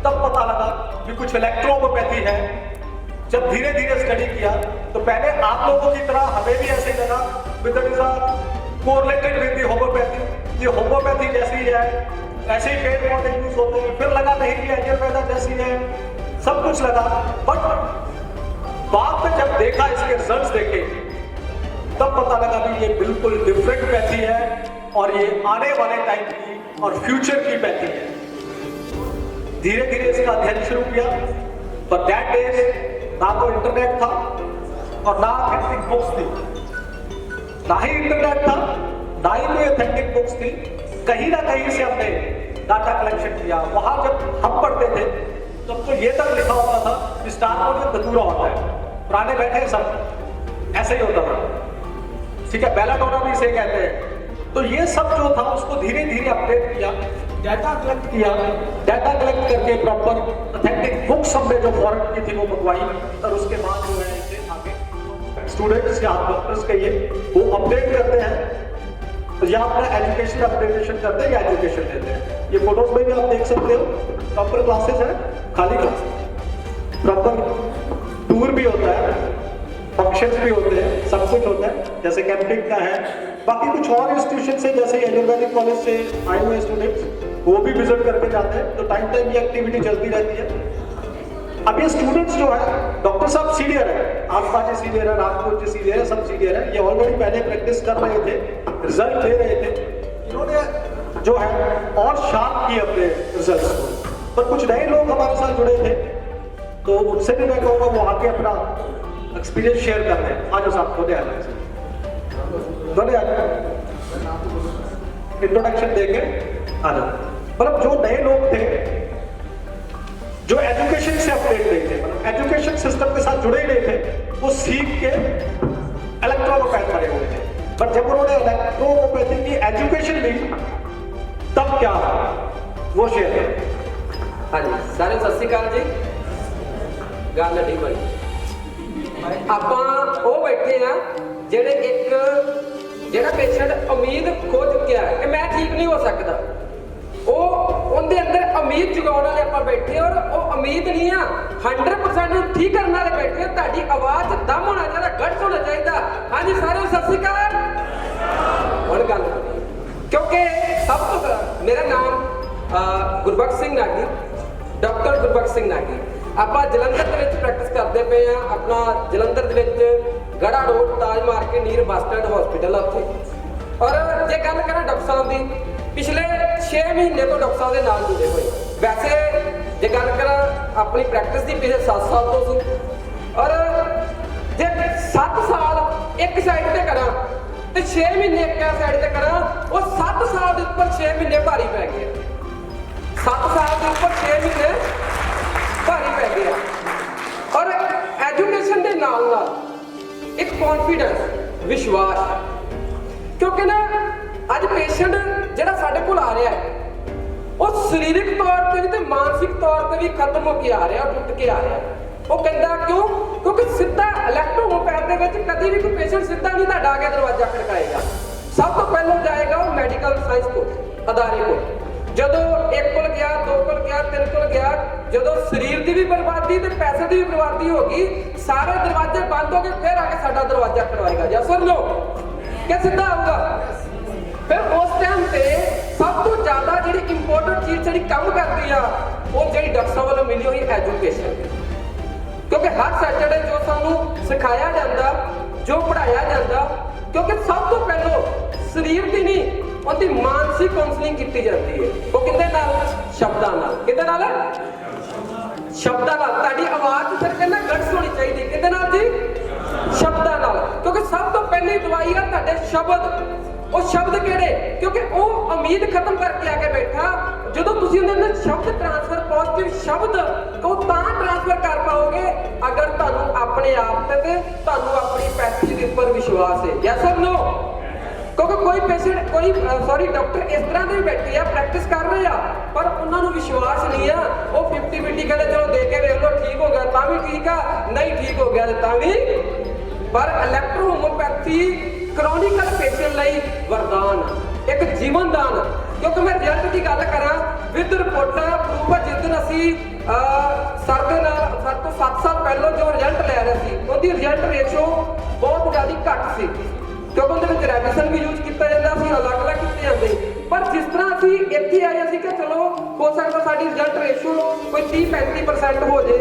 तब पता लगा कि कुछ इलेक्ट्रो होम्योपैथी है। जब धीरे धीरे स्टडी किया तो पहले आप लोगों की तरह हमें भी ऐसे लगा with it is correlated with the homeopathy, ये होम्योपैथी जैसी है, ऐसे ही पेड़ पौधे यूज होते हैं। फिर लगा नहीं कि आयुर्वेदा जैसी है, सब कुछ लगा। बट बाद में जब देखा, इसके रिजल्ट्स देखे, तब पता लगा कि ये बिल्कुल डिफरेंट पैथी है और ये आने वाले टाइम की और फ्यूचर की पैथी है। धीरे धीरे इसका अध्ययन शुरू किया, पर दैट डेज ना तो इंटरनेट था और ना ऑथेंटिक बुक्स थी, ना ही इंटरनेट था, ना ही कोई ऑथेंटिक बुक्स थी। कहीं ना कहीं से हमने डाटा कलेक्शन किया। वहां जब हम पढ़ते थे तब तो ये तक लिखा होता था कि स्टार में धतूरा होता है, पुराने बैठे सब ऐसे ही होता था, ठीक है, बेलाडोना भी इसे कहते हैं। तो ये सब जो था उसको धीरे धीरे अपडेट किया, डाटा कलेक्ट किया, डाटा कलेक्ट करके प्रॉपर ऑथेंटिक बुक्स हमने जो फॉरेन की थी वो मंगवाई, और उसके बाद जो है इसे आगे स्टूडेंट्स या डॉक्टर्स के ये वो अपडेट करते हैं, या अपना एजुकेशन अपडेटेशन करते हैं या एजुकेशन देते हैं। ये फोटोज में भी आप देख सकते हो, प्रॉपर क्लासेस है, खाली क्लास, प्रॉपर टूर भी होता है, फंक्शंस भी होते हैं, सब कुछ होता है, जैसे कैंपिंग का है। बाकी कुछ और इंस्टीट्यूशन से, जैसे आयुर्वेदिक कॉलेज से आए हुए स्टूडेंट्स, वो भी विजिट करके जाते हैं। तो टाइम टाइम ये एक्टिविटी चलती रहती है। अब ये स्टूडेंट्स जो है, डॉक्टर साहब सीनियर है, आसपा जी सीनियर है, राजपूत जी सीनियर है, सब सीनियर है। ये ऑलरेडी पहले प्रैक्टिस कर रहे थे, रिजल्ट ले रहे थे, इन्होंने जो है और शार्प किए अपने रिजल्ट्स को। पर कुछ नए लोग हमारे साथ जुड़े थे, तो उनसे भी मैं कहूँगा वो आके अपना एक्सपीरियंस शेयर कर रहे हैं। आज साहब को इंट्रोडक्शन देके आ जाओ। मतलब जो नए लोग थे जो एजुकेशन से अपडेट नहीं थे, मतलब एजुकेशन सिस्टम के साथ जुड़े ही नहीं थे, वो सीख के इलेक्ट्रोपैथ बने हुए थे। बट जब उन्होंने इलेक्ट्रोपैथी की एजुकेशन ली तब क्या वो शेयर करें। हाँ जी, सारे सत श्री अकाल जी। गल नहीं बनी ਆਪਾਂ ਉਹ ਬੈਠੇ ਆ ਜਿਹੜੇ ਜਿਹੜਾ ਪੇਸ਼ੈਂਟ ਉਮੀਦ ਖੋ ਚੁੱਕਿਆ ਹੈ ਕਿ ਮੈਂ ਠੀਕ ਨਹੀਂ ਹੋ ਸਕਦਾ, ਉਹਦੇ ਅੰਦਰ ਉਮੀਦ ਜਗਾਉਣ ਵਾਲੇ ਆਪਾਂ ਬੈਠੇ ਔਰ ਉਹ ਉਮੀਦ ਨਹੀਂ ਆ 100% ਨੂੰ ਠੀਕ ਕਰਨ ਵਾਲੇ ਬੈਠੇ ਆ। ਤੁਹਾਡੀ ਆਵਾਜ਼ 'ਚ ਦਮ ਹੋਣਾ ਚਾਹੀਦਾ, ਗਟਸ ਹੋਣਾ ਚਾਹੀਦਾ। ਹਾਂਜੀ ਸਾਰਿਆਂ ਨੂੰ ਸਤਿ ਸ਼੍ਰੀ ਅਕਾਲ। ਹੁਣ ਗੱਲ ਕਿਉਂਕਿ ਸਭ ਤੋਂ ਮੇਰਾ ਨਾਮ ਗੁਰਬਖਸ਼ ਸਿੰਘ ਨਾਗੀ, ਡਾਕਟਰ ਗੁਰਬਖਸ਼ ਸਿੰਘ ਨਾਗੀ। ਆਪਾਂ ਜਲੰਧਰ ਦੇ ਵਿੱਚ ਪ੍ਰੈਕਟਿਸ ਕਰਦੇ ਪਏ ਆ। ਆਪਣਾ ਜਲੰਧਰ ਦੇ ਵਿੱਚ Garha road Taj market near bus stand hospital ਆ ਉੱਥੇ। ਔਰ ਜੇ ਗੱਲ ਕਰਾਂ ਡਾਕਟਰ ਸਾਹਿਬ ਦੀ, ਪਿਛਲੇ 6 ਮਹੀਨੇ ਤੋਂ ਡਾਕਟਰ ਸਾਹਿਬ ਦੇ ਨਾਲ ਜੁੜੇ ਹੋਏ। ਵੈਸੇ ਜੇ ਗੱਲ ਕਰਾਂ ਆਪਣੀ ਪ੍ਰੈਕਟਿਸ ਦੀ ਪਿਛਲੇ 7 ਸਾਲ ਤੋਂ ਸੀ। ਔਰ ਜੇ 7 ਸਾਲ ਇੱਕ ਸਾਈਡ ਤੇ ਕਰਾਂ ਤੇ 6 ਮਹੀਨੇ ਇੱਕ ਸਾਈਡ ਤੇ ਕਰਾਂ, ਉਹ 7 ਸਾਲ ਦੇ ਉੱਪਰ 6 ਮਹੀਨੇ ਭਾਰੀ ਪੈ ਗਏ। 7 ਸਾਲ ਦੇ ਉੱਪਰ 6 ਮਹੀਨੇ ਭਾਰੀ ਪੈ ਗਿਆ। ਔਰ ਐਜੂਕੇਸ਼ਨ ਦੇ ਨਾਲ ਇੱਕ ਕੌਨਫੀਡੈਂਸ, ਵਿਸ਼ਵਾਸ, ਕਿਉਂਕਿ ਨਾ ਅੱਜ ਪੇਸ਼ੈਂਟ ਜਿਹੜਾ ਸਾਡੇ ਕੋਲ ਆ ਰਿਹਾ ਹੈ ਉਹ ਸਰੀਰਕ ਤੌਰ ਤੇ ਵੀ ਤੇ ਮਾਨਸਿਕ ਤੌਰ ਤੇ ਵੀ ਖਤਮ ਹੋ ਕੇ ਆ ਰਿਹਾ, ਟੁੱਟ ਕੇ ਆ ਰਿਹਾ। ਉਹ ਕਹਿੰਦਾ ਕਿਉਂ? ਕਿਉਂਕਿ ਸਿੱਧਾ ਇਲੈਕਟ੍ਰੋਪੈਥ ਦੇ ਵਿੱਚ ਕਦੀ ਵੀ ਕੋਈ ਪੇਸ਼ੈਂਟ ਸਿੱਧਾ ਨਹੀਂ ਤੁਹਾਡਾ ਆ ਕੇ ਦਰਵਾਜ਼ਾ ਖੜਕਾਏਗਾ। ਸਭ ਤੋਂ ਪਹਿਲਾਂ ਜਾਏਗਾ ਉਹ ਮੈਡੀਕਲ ਸਾਇੰਸ ਕੋਲ, ਅਦਾਰੇ ਕੋਲ। ਜਦੋਂ 1 ਕੋਲ ਗਿਆ, 2 ਕੋਲ ਗਿਆ, 3 ਕੋਲ ਗਿਆ, ਜਦੋਂ ਸਰੀਰ ਦੀ ਵੀ ਬਰਬਾਦੀ ਤੇ ਪੈਸੇ ਦੀ ਵੀ ਬਰਬਾਦੀ ਹੋ ਗਈ, ਸਾਰੇ ਦਰਵਾਜ਼ੇ ਬੰਦ ਹੋ ਗਏ, ਫਿਰ ਆ ਕੇ ਸਾਡਾ ਦਰਵਾਜ਼ਾ ਖੜਵਾਏਗਾ। ਜਾਂ ਸੁਣ ਲਓ ਕਿ ਸਿੱਧਾ ਆਊਗਾ। ਫਿਰ ਉਸ ਟਾਈਮ ਤੇ ਸਭ ਤੋਂ ਜ਼ਿਆਦਾ ਜਿਹੜੀ ਇੰਪੋਰਟੈਂਟ ਚੀਜ਼ ਜਿਹੜੀ ਕੰਮ ਕਰਦੀ ਆ, ਉਹ ਜਿਹੜੀ ਡਾਕਟਰ ਸਾਹਿਬ ਵੱਲੋਂ ਮਿਲੀ ਹੋਈ ਐਜੂਕੇਸ਼ਨ। ਕਿਉਂਕਿ ਹਰ ਸੈਟਰਡੇ ਜੋ ਸਾਨੂੰ ਸਿਖਾਇਆ ਜਾਂਦਾ, ਜੋ ਪੜ੍ਹਾਇਆ ਜਾਂਦਾ, ਕਿਉਂਕਿ ਸਭ ਤੋਂ ਪਹਿਲਾਂ ਸਰੀਰ ਦੀ ਨਹੀਂ ਉਹਦੀ ਮਾਨਸਿਕ ਕਾਉਂਸਲਿੰਗ ਕੀਤੀ ਜਾਂਦੀ ਹੈ। ਉਹ ਕਿਹਦੇ ਨਾਲ? ਸ਼ਬਦਾਂ ਨਾਲ। ਕਿਹਦੇ ਨਾਲ? ਸ਼ਬਦਾਂ ਨਾਲ। ਤੁਹਾਡੀ ਆਵਾਜ਼ ਫਿਰ ਕਹਿੰਦਾ ਗਟਸ ਹੋਣੀ ਚਾਹੀਦੀ। ਕਿਹਦੇ ਨਾਲ ਜੀ? ਸ਼ਬਦਾਂ ਨਾਲ। ਕਿਉਂਕਿ ਸਭ ਤੋਂ ਪਹਿਲੀ ਦਵਾਈ ਆ ਤੁਹਾਡੇ ਸ਼ਬਦ। ਉਹ ਸ਼ਬਦ ਕਿਹੜੇ? ਕਿਉਂਕਿ ਉਹ ਉਮੀਦ ਖਤਮ ਕਰਕੇ ਆ ਕੇ ਬੈਠਾ। ਜਦੋਂ ਤੁਸੀਂ ਉਹਦੇ ਅੰਦਰ ਸ਼ਬਦ ਟ੍ਰਾਂਸਫਰ, ਪੋਜ਼ਿਟਿਵ ਸ਼ਬਦ ਉਹ ਤਾਂ ਟ੍ਰਾਂਸਫਰ ਕਰ ਪਾਓਗੇ ਅਗਰ ਤੁਹਾਨੂੰ ਆਪਣੇ ਆਪ ਤੇ ਤੁਹਾਨੂੰ ਆਪਣੀ ਪੈਥੀ ਦੇ ਉੱਪਰ ਵਿਸ਼ਵਾਸ ਹੈ। Yes or no? ਕਿਉਂਕਿ ਕੋਈ ਪੇਸ਼ੈਂਟ ਡਾਕਟਰ ਇਸ ਤਰ੍ਹਾਂ ਦੇ ਵੀ ਬੈਠੇ ਆ, ਪ੍ਰੈਕਟਿਸ ਕਰ ਰਹੇ ਆ, ਪਰ ਉਹਨਾਂ ਨੂੰ ਵਿਸ਼ਵਾਸ ਨਹੀਂ ਆ। ਉਹ 50-50 ਕਹਿੰਦੇ ਚਲੋ ਦੇ ਕੇ ਵੇਖ ਲਓ, ਠੀਕ ਹੋ ਗਿਆ ਤਾਂ ਵੀ ਠੀਕ ਆ, ਨਹੀਂ ਠੀਕ ਹੋ ਗਿਆ ਤਾਂ ਵੀ। ਪਰ ਇਲੈਕਟ੍ਰੋ ਹੋਮੋਪੈਥੀ ਕ੍ਰੋਨਿਕਲ ਪੇਸ਼ੈਂਟ ਲਈ ਵਰਦਾਨ, ਇੱਕ ਜੀਵਨ ਦਾਨ। ਕਿਉਂਕਿ ਮੈਂ ਰਿਜ਼ਲਟ ਦੀ ਗੱਲ ਕਰਾਂ ਵਿਦ ਰਿਪੋਰਟ ਪ੍ਰੂਫ, ਜਿਸ ਦਿਨ ਅਸੀਂ ਸਰ ਤੋਂ 7 ਸਾਲ ਪਹਿਲਾਂ ਜੋ ਰਿਜ਼ਲਟ ਲੈ ਰਹੇ ਸੀ, ਉਹਦੀ ਰਿਜ਼ਲਟ ਰੇਸ਼ੋ ਬਹੁਤ ਜ਼ਿਆਦਾ ਘੱਟ ਸੀ। ਕਿਉਂਕਿ ਉਹਦੇ ਵਿੱਚ ਰੈਡੀਸ਼ਨ ਵੀ ਯੂਜ਼ ਕੀਤਾ ਜਾਂਦਾ ਸੀ, ਅਲੱਗ-ਅਲੱਗ ਕੀਤੇ ਜਾਂਦੇ। ਪਰ ਜਿਸ ਤਰ੍ਹਾਂ ਅਸੀਂ ਇੱਥੇ ਆਏ ਅਸੀਂ ਕਿ ਚਲੋ ਹੋ ਸਕਦਾ ਸਾਡੀ ਰਿਜ਼ਲਟ ਰੇਸ਼ੋ ਕੋਈ 30-35% ਹੋ ਜੇ,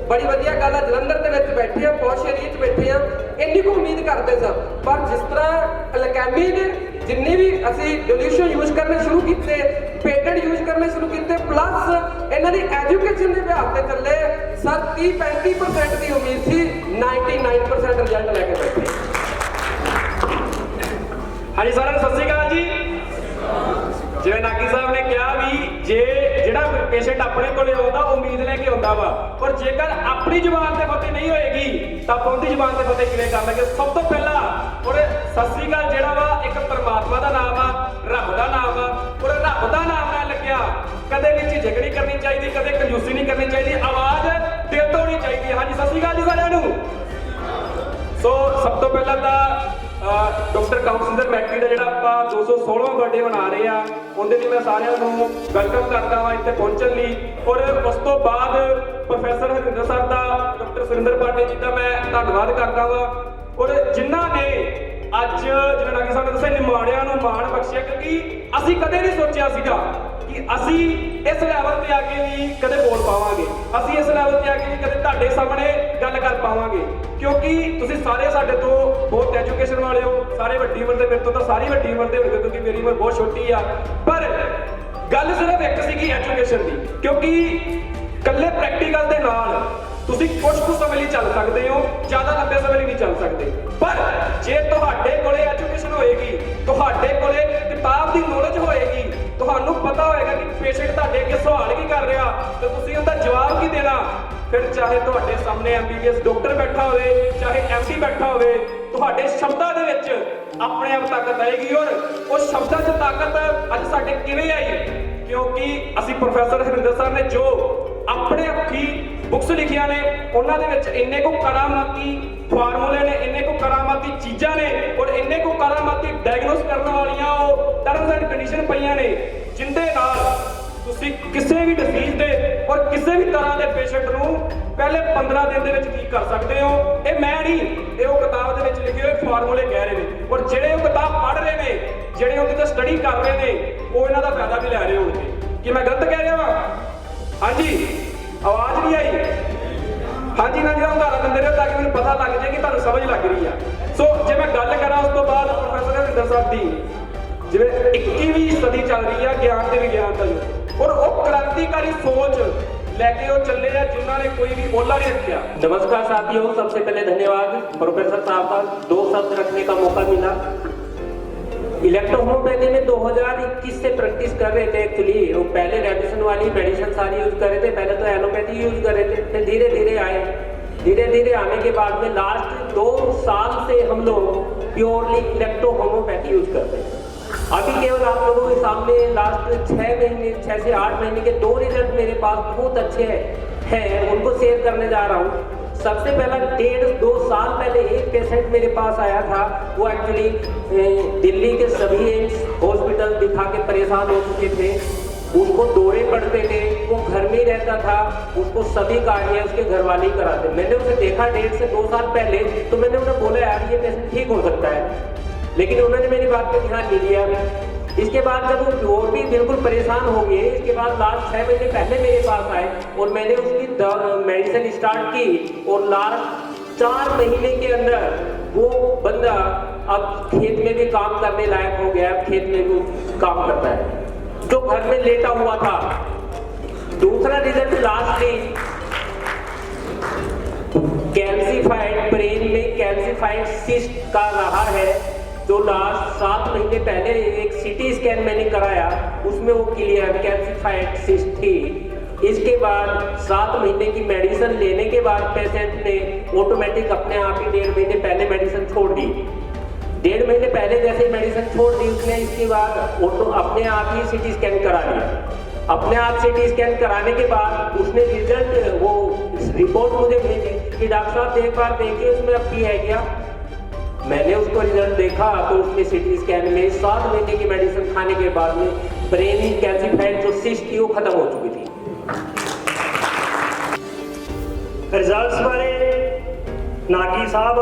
ਬੜੀ ਵਧੀਆ ਗੱਲ ਆ। ਜਲੰਧਰ ਦੇ ਵਿੱਚ ਬੈਠੇ ਆ, ਪੌਸ਼ ਏਰੀਏ 'ਚ ਬੈਠੇ ਆ, ਇੰਨੀ ਕੁ ਉਮੀਦ ਕਰਦੇ ਸਾਂ। ਪਰ ਜਿਸ ਤਰ੍ਹਾਂ ਅਲਕੈਮੀ ਨੇ ਜਿੰਨੀ ਵੀ ਅਸੀਂ ਡਿਲੂਸ਼ਨ ਯੂਜ਼ ਕਰਨੇ ਸ਼ੁਰੂ ਕੀਤੇ, ਪੇਟੈਂਟ ਯੂਜ਼ ਕਰਨੇ ਸ਼ੁਰੂ ਕੀਤੇ, ਪਲੱਸ ਇਹਨਾਂ ਦੀ ਐਜੂਕੇਸ਼ਨ ਦੇ ਵਿਭਾਗ ਤੇ ਚੱਲੇ, ਸਰ 30-35% ਦੀ ਉਮੀਦ ਸੀ, 99% ਰਿਜ਼ਲਟ ਲੈ ਕੇ ਬੈਠੇ। ਹਾਂਜੀ ਸਾਰਿਆਂ ਨੂੰ ਸਤਿ ਸ਼੍ਰੀ ਅਕਾਲ ਜੀ। ਜਿਵੇਂ ਨਾਗੀ ਸਾਹਿਬ ਨੇ ਕਿਹਾ ਵੀ ਜਿਹੜਾ ਪੇਸ਼ੈਂਟ ਆਪਣੇ ਕੋਲੇ ਆਉਂਦਾ ਉਮੀਦ ਲੈ ਕੇ ਆਉਂਦਾ ਵਾ, ਪਰ ਜੇਕਰ ਆਪਣੀ ਜ਼ੁਬਾਨ ਤੇ ਫਤਿਹ ਨਹੀਂ ਹੋਏਗੀ ਤਾਂ ਉਹਦੀ ਜ਼ੁਬਾਨ ਤੇ ਫਤਿਹ ਕਿਵੇਂ ਕਰ ਲਾਂਗੇ? ਸਭ ਤੋਂ ਪਹਿਲਾਂ ਔਰ ਸਤਿ ਸ਼੍ਰੀ ਅਕਾਲ ਜਿਹੜਾ ਵਾ ਇੱਕ ਪਰਮਾਤਮਾ ਦਾ ਨਾਮ ਆ, ਰੱਬ ਦਾ ਨਾਮ ਆ। ਔਰ ਰੱਬ ਦਾ ਨਾਮ ਨਾਲ ਲੱਗਿਆ ਕਦੇ ਵੀ ਝਿਜਕ ਨਹੀਂ ਕਰਨੀ ਚਾਹੀਦੀ, ਕਦੇ ਕੰਜੂਸੀ ਨਹੀਂ ਕਰਨੀ ਚਾਹੀਦੀ, ਆਵਾਜ਼ ਦਿਲ ਤੋਂ ਹੋਣੀ ਚਾਹੀਦੀ ਹੈ। ਹਾਂਜੀ ਸਤਿ ਸ਼੍ਰੀ ਅਕਾਲ ਜੀ ਸਾਰਿਆਂ ਨੂੰ। ਸੋ ਸਭ ਤੋਂ ਪਹਿਲਾਂ ਤਾਂ ਡਾਕਟਰ ਕਾਉਂਸਲਰ ਮੈਕਰੀ ਦਾ ਜਿਹੜਾ ਆਪਾਂ 216ਵਾਂ ਬਰਥਡੇ ਮਨਾ ਰਹੇ ਆ, ਉਹਦੇ ਲਈ ਮੈਂ ਸਾਰਿਆਂ ਨੂੰ ਵੈਲਕਮ ਕਰਦਾ ਵਾਂ ਇੱਥੇ ਪਹੁੰਚਣ ਲਈ। ਔਰ ਉਸ ਤੋਂ ਬਾਅਦ ਪ੍ਰੋਫੈਸਰ ਹਰਿੰਦਰ ਸਰ ਦਾ, ਡਾਕਟਰ ਸੁਰਿੰਦਰ ਪਾਂਡੇ ਜੀ ਦਾ ਮੈਂ ਧੰਨਵਾਦ ਕਰਦਾ ਵਾਂ। ਔਰ ਜਿਨ੍ਹਾਂ ਨੇ ਅੱਜ ਜਿਵੇਂ ਨਾਗੀ ਸਾਹਿਬ ਨੇ ਦੱਸਿਆ ਨਿਮਾਣਿਆਂ ਨੂੰ ਮਾਣ ਬਖਸ਼ਿਆ, ਕਿਉਂਕਿ ਅਸੀਂ ਕਦੇ ਨਹੀਂ ਸੋਚਿਆ ਸੀਗਾ ਕਿ ਅਸੀਂ ਇਸ ਲੈਵਲ ਤੇ ਆ ਕੇ ਵੀ ਕਦੇ ਬੋਲ ਪਾਵਾਂਗੇ, ਅਸੀਂ ਇਸ ਲੈਵਲ ਤੇ ਆ ਕੇ ਵੀ ਕਦੇ ਤੁਹਾਡੇ ਸਾਹਮਣੇ ਗੱਲ ਕਰ ਪਾਵਾਂਗੇ। ਕਿਉਂਕਿ ਤੁਸੀਂ ਸਾਰੇ ਸਾਡੇ ਤੋਂ ਬਹੁਤ ਐਜੂਕੇਸ਼ਨ ਵਾਲੇ ਹੋ, ਸਾਰੇ ਵੱਡੀ ਉਮਰ ਦੇ, ਮੇਰੇ ਤੋਂ ਤਾਂ ਸਾਰੀ ਵੱਡੀ ਉਮਰ ਦੇ ਹੋਣਗੇ ਕਿਉਂਕਿ ਮੇਰੀ ਉਮਰ ਬਹੁਤ ਛੋਟੀ ਆ। ਪਰ ਗੱਲ ਸਿਰਫ ਇੱਕ ਸੀਗੀ ਐਜੂਕੇਸ਼ਨ ਦੀ, ਕਿਉਂਕਿ ਇਕੱਲੇ ਪ੍ਰੈਕਟੀਕਲ ਦੇ ਨਾਲ ਤੁਸੀਂ ਕੁਝ ਸਮੇਂ ਲਈ ਚੱਲ ਸਕਦੇ ਹੋ, ਜ਼ਿਆਦਾ ਲੰਬੇ ਸਮੇਂ ਲਈ ਨਹੀਂ ਚੱਲ ਸਕਦੇ। ਪਰ ਜੇ ਤੁਹਾਡੇ ਕੋਲੇ ਐਜੂਕੇਸ਼ਨ ਹੋਏਗੀ, ਤੁਹਾਡੇ ਕੋਲੇ ਕਿਤਾਬ ਦੀ ਨੌਲੇਜ ਹੋਏਗੀ, ਤੁਹਾਨੂੰ ਪਤਾ ਹੋਏਗਾ ਕਿ ਪੇਸ਼ੈਂਟ ਤੁਹਾਡੇ ਅੱਗੇ ਸਵਾਲ ਕੀ ਕਰ ਰਿਹਾ ਤੇ ਤੁਸੀਂ ਉਹਦਾ ਜਵਾਬ ਕੀ ਦੇਣਾ। ਫਿਰ ਚਾਹੇ ਤੁਹਾਡੇ ਸਾਹਮਣੇ MBBS ਡਾਕਟਰ ਬੈਠਾ ਹੋਵੇ, ਚਾਹੇ MD ਬੈਠਾ ਹੋਵੇ, ਤੁਹਾਡੇ ਸ਼ਬਦਾਂ ਦੇ ਵਿੱਚ ਆਪਣੇ ਆਪ ਤਾਕਤ ਆਏਗੀ। ਔਰ ਉਹ ਸ਼ਬਦਾਂ 'ਚ ਤਾਕਤ ਅੱਜ ਸਾਡੇ ਕਿਵੇਂ ਆਈ? ਕਿਉਂਕਿ ਅਸੀਂ ਪ੍ਰੋਫੈਸਰ ਹਰਿੰਦਰ ਸਰ ਨੇ ਜੋ ਆਪਣੇ ਹੱਥੀਂ ਬੁੱਕਸ ਲਿਖੀਆਂ ਨੇ, ਉਹਨਾਂ ਦੇ ਵਿੱਚ ਇੰਨੇ ਕੁ ਕਰਾਮਾਤੀ ਫਾਰਮੂਲੇ ਨੇ, ਇੰਨੇ ਕੁ ਕਰਾਮਾਤੀ ਚੀਜ਼ਾਂ ਨੇ, ਔਰ ਇੰਨੇ ਕੁ ਕਰਾਮਾਤੀ ਡਾਇਗਨੋਸ ਕਰਨ ਵਾਲੀਆਂ ਉਹ ਟਰਮਸ ਐਂਡ ਕੰਡੀਸ਼ਨ ਪਈਆਂ ਨੇ, ਜਿੰਦੇ ਨਾਲ ਤੁਸੀਂ ਕਿਸੇ ਵੀ ਡਿਸੀਜ਼ ਦੇ ਔਰ ਕਿਸੇ ਵੀ ਤਰ੍ਹਾਂ ਦੇ ਪੇਸ਼ੈਂਟ ਨੂੰ ਪਹਿਲੇ 15 ਦਿਨ ਦੇ ਵਿੱਚ ਠੀਕ ਕਰ ਸਕਦੇ ਹੋ। ਇਹ ਮੈਂ ਨਹੀਂ, ਇਹ ਉਹ ਕਿਤਾਬ ਦੇ ਵਿੱਚ ਲਿਖੇ ਹੋਏ ਫਾਰਮੂਲੇ ਕਹਿ ਰਹੇ ਨੇ। ਔਰ ਜਿਹੜੇ ਉਹ ਕਿਤਾਬ ਪੜ੍ਹ ਰਹੇ ਨੇ, ਜਿਹੜੇ ਉਹਦੇ ਤੇ ਸਟੱਡੀ ਕਰ ਰਹੇ ਨੇ, ਉਹ ਇਹਨਾਂ ਦਾ ਫਾਇਦਾ ਵੀ ਲੈ ਰਹੇ ਹੋਣਗੇ। ਕਿ ਮੈਂ ਗਲਤ ਕਹਿ ਰਿਹਾ ਵਾਂ? ਹਾਂਜੀ, ਆਵਾਜ਼ ਨਹੀਂ ਆਈ? ਹਾਂਜੀ ਨਾ, ਜਿਹੜਾ ਉਦਾਹਰਨ ਦਿੰਦੇ ਰਹੇ ਤਾਂ ਕਿ ਮੈਨੂੰ ਪਤਾ ਲੱਗ ਜਾਏ ਕਿ ਤੁਹਾਨੂੰ ਸਮਝ ਲੱਗ ਰਹੀ ਆ। ਸੋ ਜੇ ਮੈਂ ਗੱਲ ਕਰਾਂ ਉਸ ਤੋਂ ਬਾਅਦ ਪ੍ਰੋਫੈਸਰ ਹਰਿੰਦਰ ਸਾਹਿਬ ਦੀ, ਜਿਵੇਂ 21ਵੀਂ ਸਦੀ ਚੱਲ ਰਹੀ ਆ ਗਿਆਨ ਤੇ ਵਿਗਿਆਨ ਦਾ ਯੁੱਗ, ਔਰ ਉਹ ਕ੍ਰਾਂਤੀਕਾਰੀ ਸੋਚ लेके वो चल रहे हैं जिन्होंने कोई भी ओला नहीं रखा। नमस्कार साथियों, सबसे पहले धन्यवाद प्रोफेसर साहब का 2 शब्द रखने का मौका मिला। इलेक्ट्रोहोम्योपैथी में 2021 से प्रैक्टिस कर रहे थे। एक्चुअली वो पहले रेडिएशन वाली मेडिसिन सारी यूज कर रहे थे, पहले तो एलोपैथी यूज कर रहे थे, फिर धीरे धीरे आए। धीरे धीरे आने के बाद में लास्ट 2 साल से हम लोग प्योरली इलेक्ट्रोहोम्योपैथी यूज करते हैं। अभी केवल आप लोगों के सामने लास्ट 6 से 8 महीने के 2 रिजल्ट मेरे पास बहुत अच्छे हैं, उनको शेयर करने जा रहा हूँ। सबसे पहला 1.5-2 साल पहले एक पेशेंट मेरे पास आया था। वो एक्चुअली दिल्ली के सभी एम्स हॉस्पिटल दिखा के परेशान हो चुके थे, उसको दौरे पड़ते थे, वो घर में ही रहता था, उसको सभी कार्य उसके घर वाले ही कराते। मैंने उसे देखा 1.5 से 2 साल पहले, तो मैंने उन्हें बोला यार ये पेशेंट ठीक हो सकता है, लेकिन उन्होंने मेरी बात पे ध्यान नहीं दिया। इसके बाद जब वो और भी बिल्कुल परेशान हो गए, इसके बाद लास्ट 6 महीने पहले मेरे पास आए और मैंने उसकी मेडिसिन स्टार्ट की और लास्ट 4 महीने के अंदर वो बंदा अब खेत में भी काम करने लायक हो गया, खेत में भी काम करता है जो घर में लेटा हुआ था। दूसरा रिजल्ट लास्टली कैल्सीफाइड, ब्रेन में कैल्सीफाइड सिस्ट का रहा है, जो लास्ट 7 महीने पहले एक CT स्कैन मैंने कराया, उसमें वो क्लियर कैल्सीफाइड सिस्ट थी। इसके बाद 7 महीने की मेडिसिन लेने के बाद पेशेंट ने ऑटोमेटिक अपने आप ही 1.5 महीने पहले मेडिसिन छोड़ दी। 1.5 महीने पहले जैसे मेडिसिन छोड़ दी उसने, इसके बाद अपने आप ही CT स्कैन करा लिया। अपने आप CT स्कैन कराने के बाद उसने रिजल्ट, वो रिपोर्ट मुझे भेजी कि डॉक्टर साहब एक बार देखिए उसमें अब भी है क्या। मैंने उसको रिजल्ट देखा तो उसमें CT स्कैन में 7 महीने की मेडिसिन खाने के बाद में ब्रेन कैल्सीफाइड जो सिस्ट थी वो खत्म हो चुकी थी। रिजल्ट्स बारे नागी साहब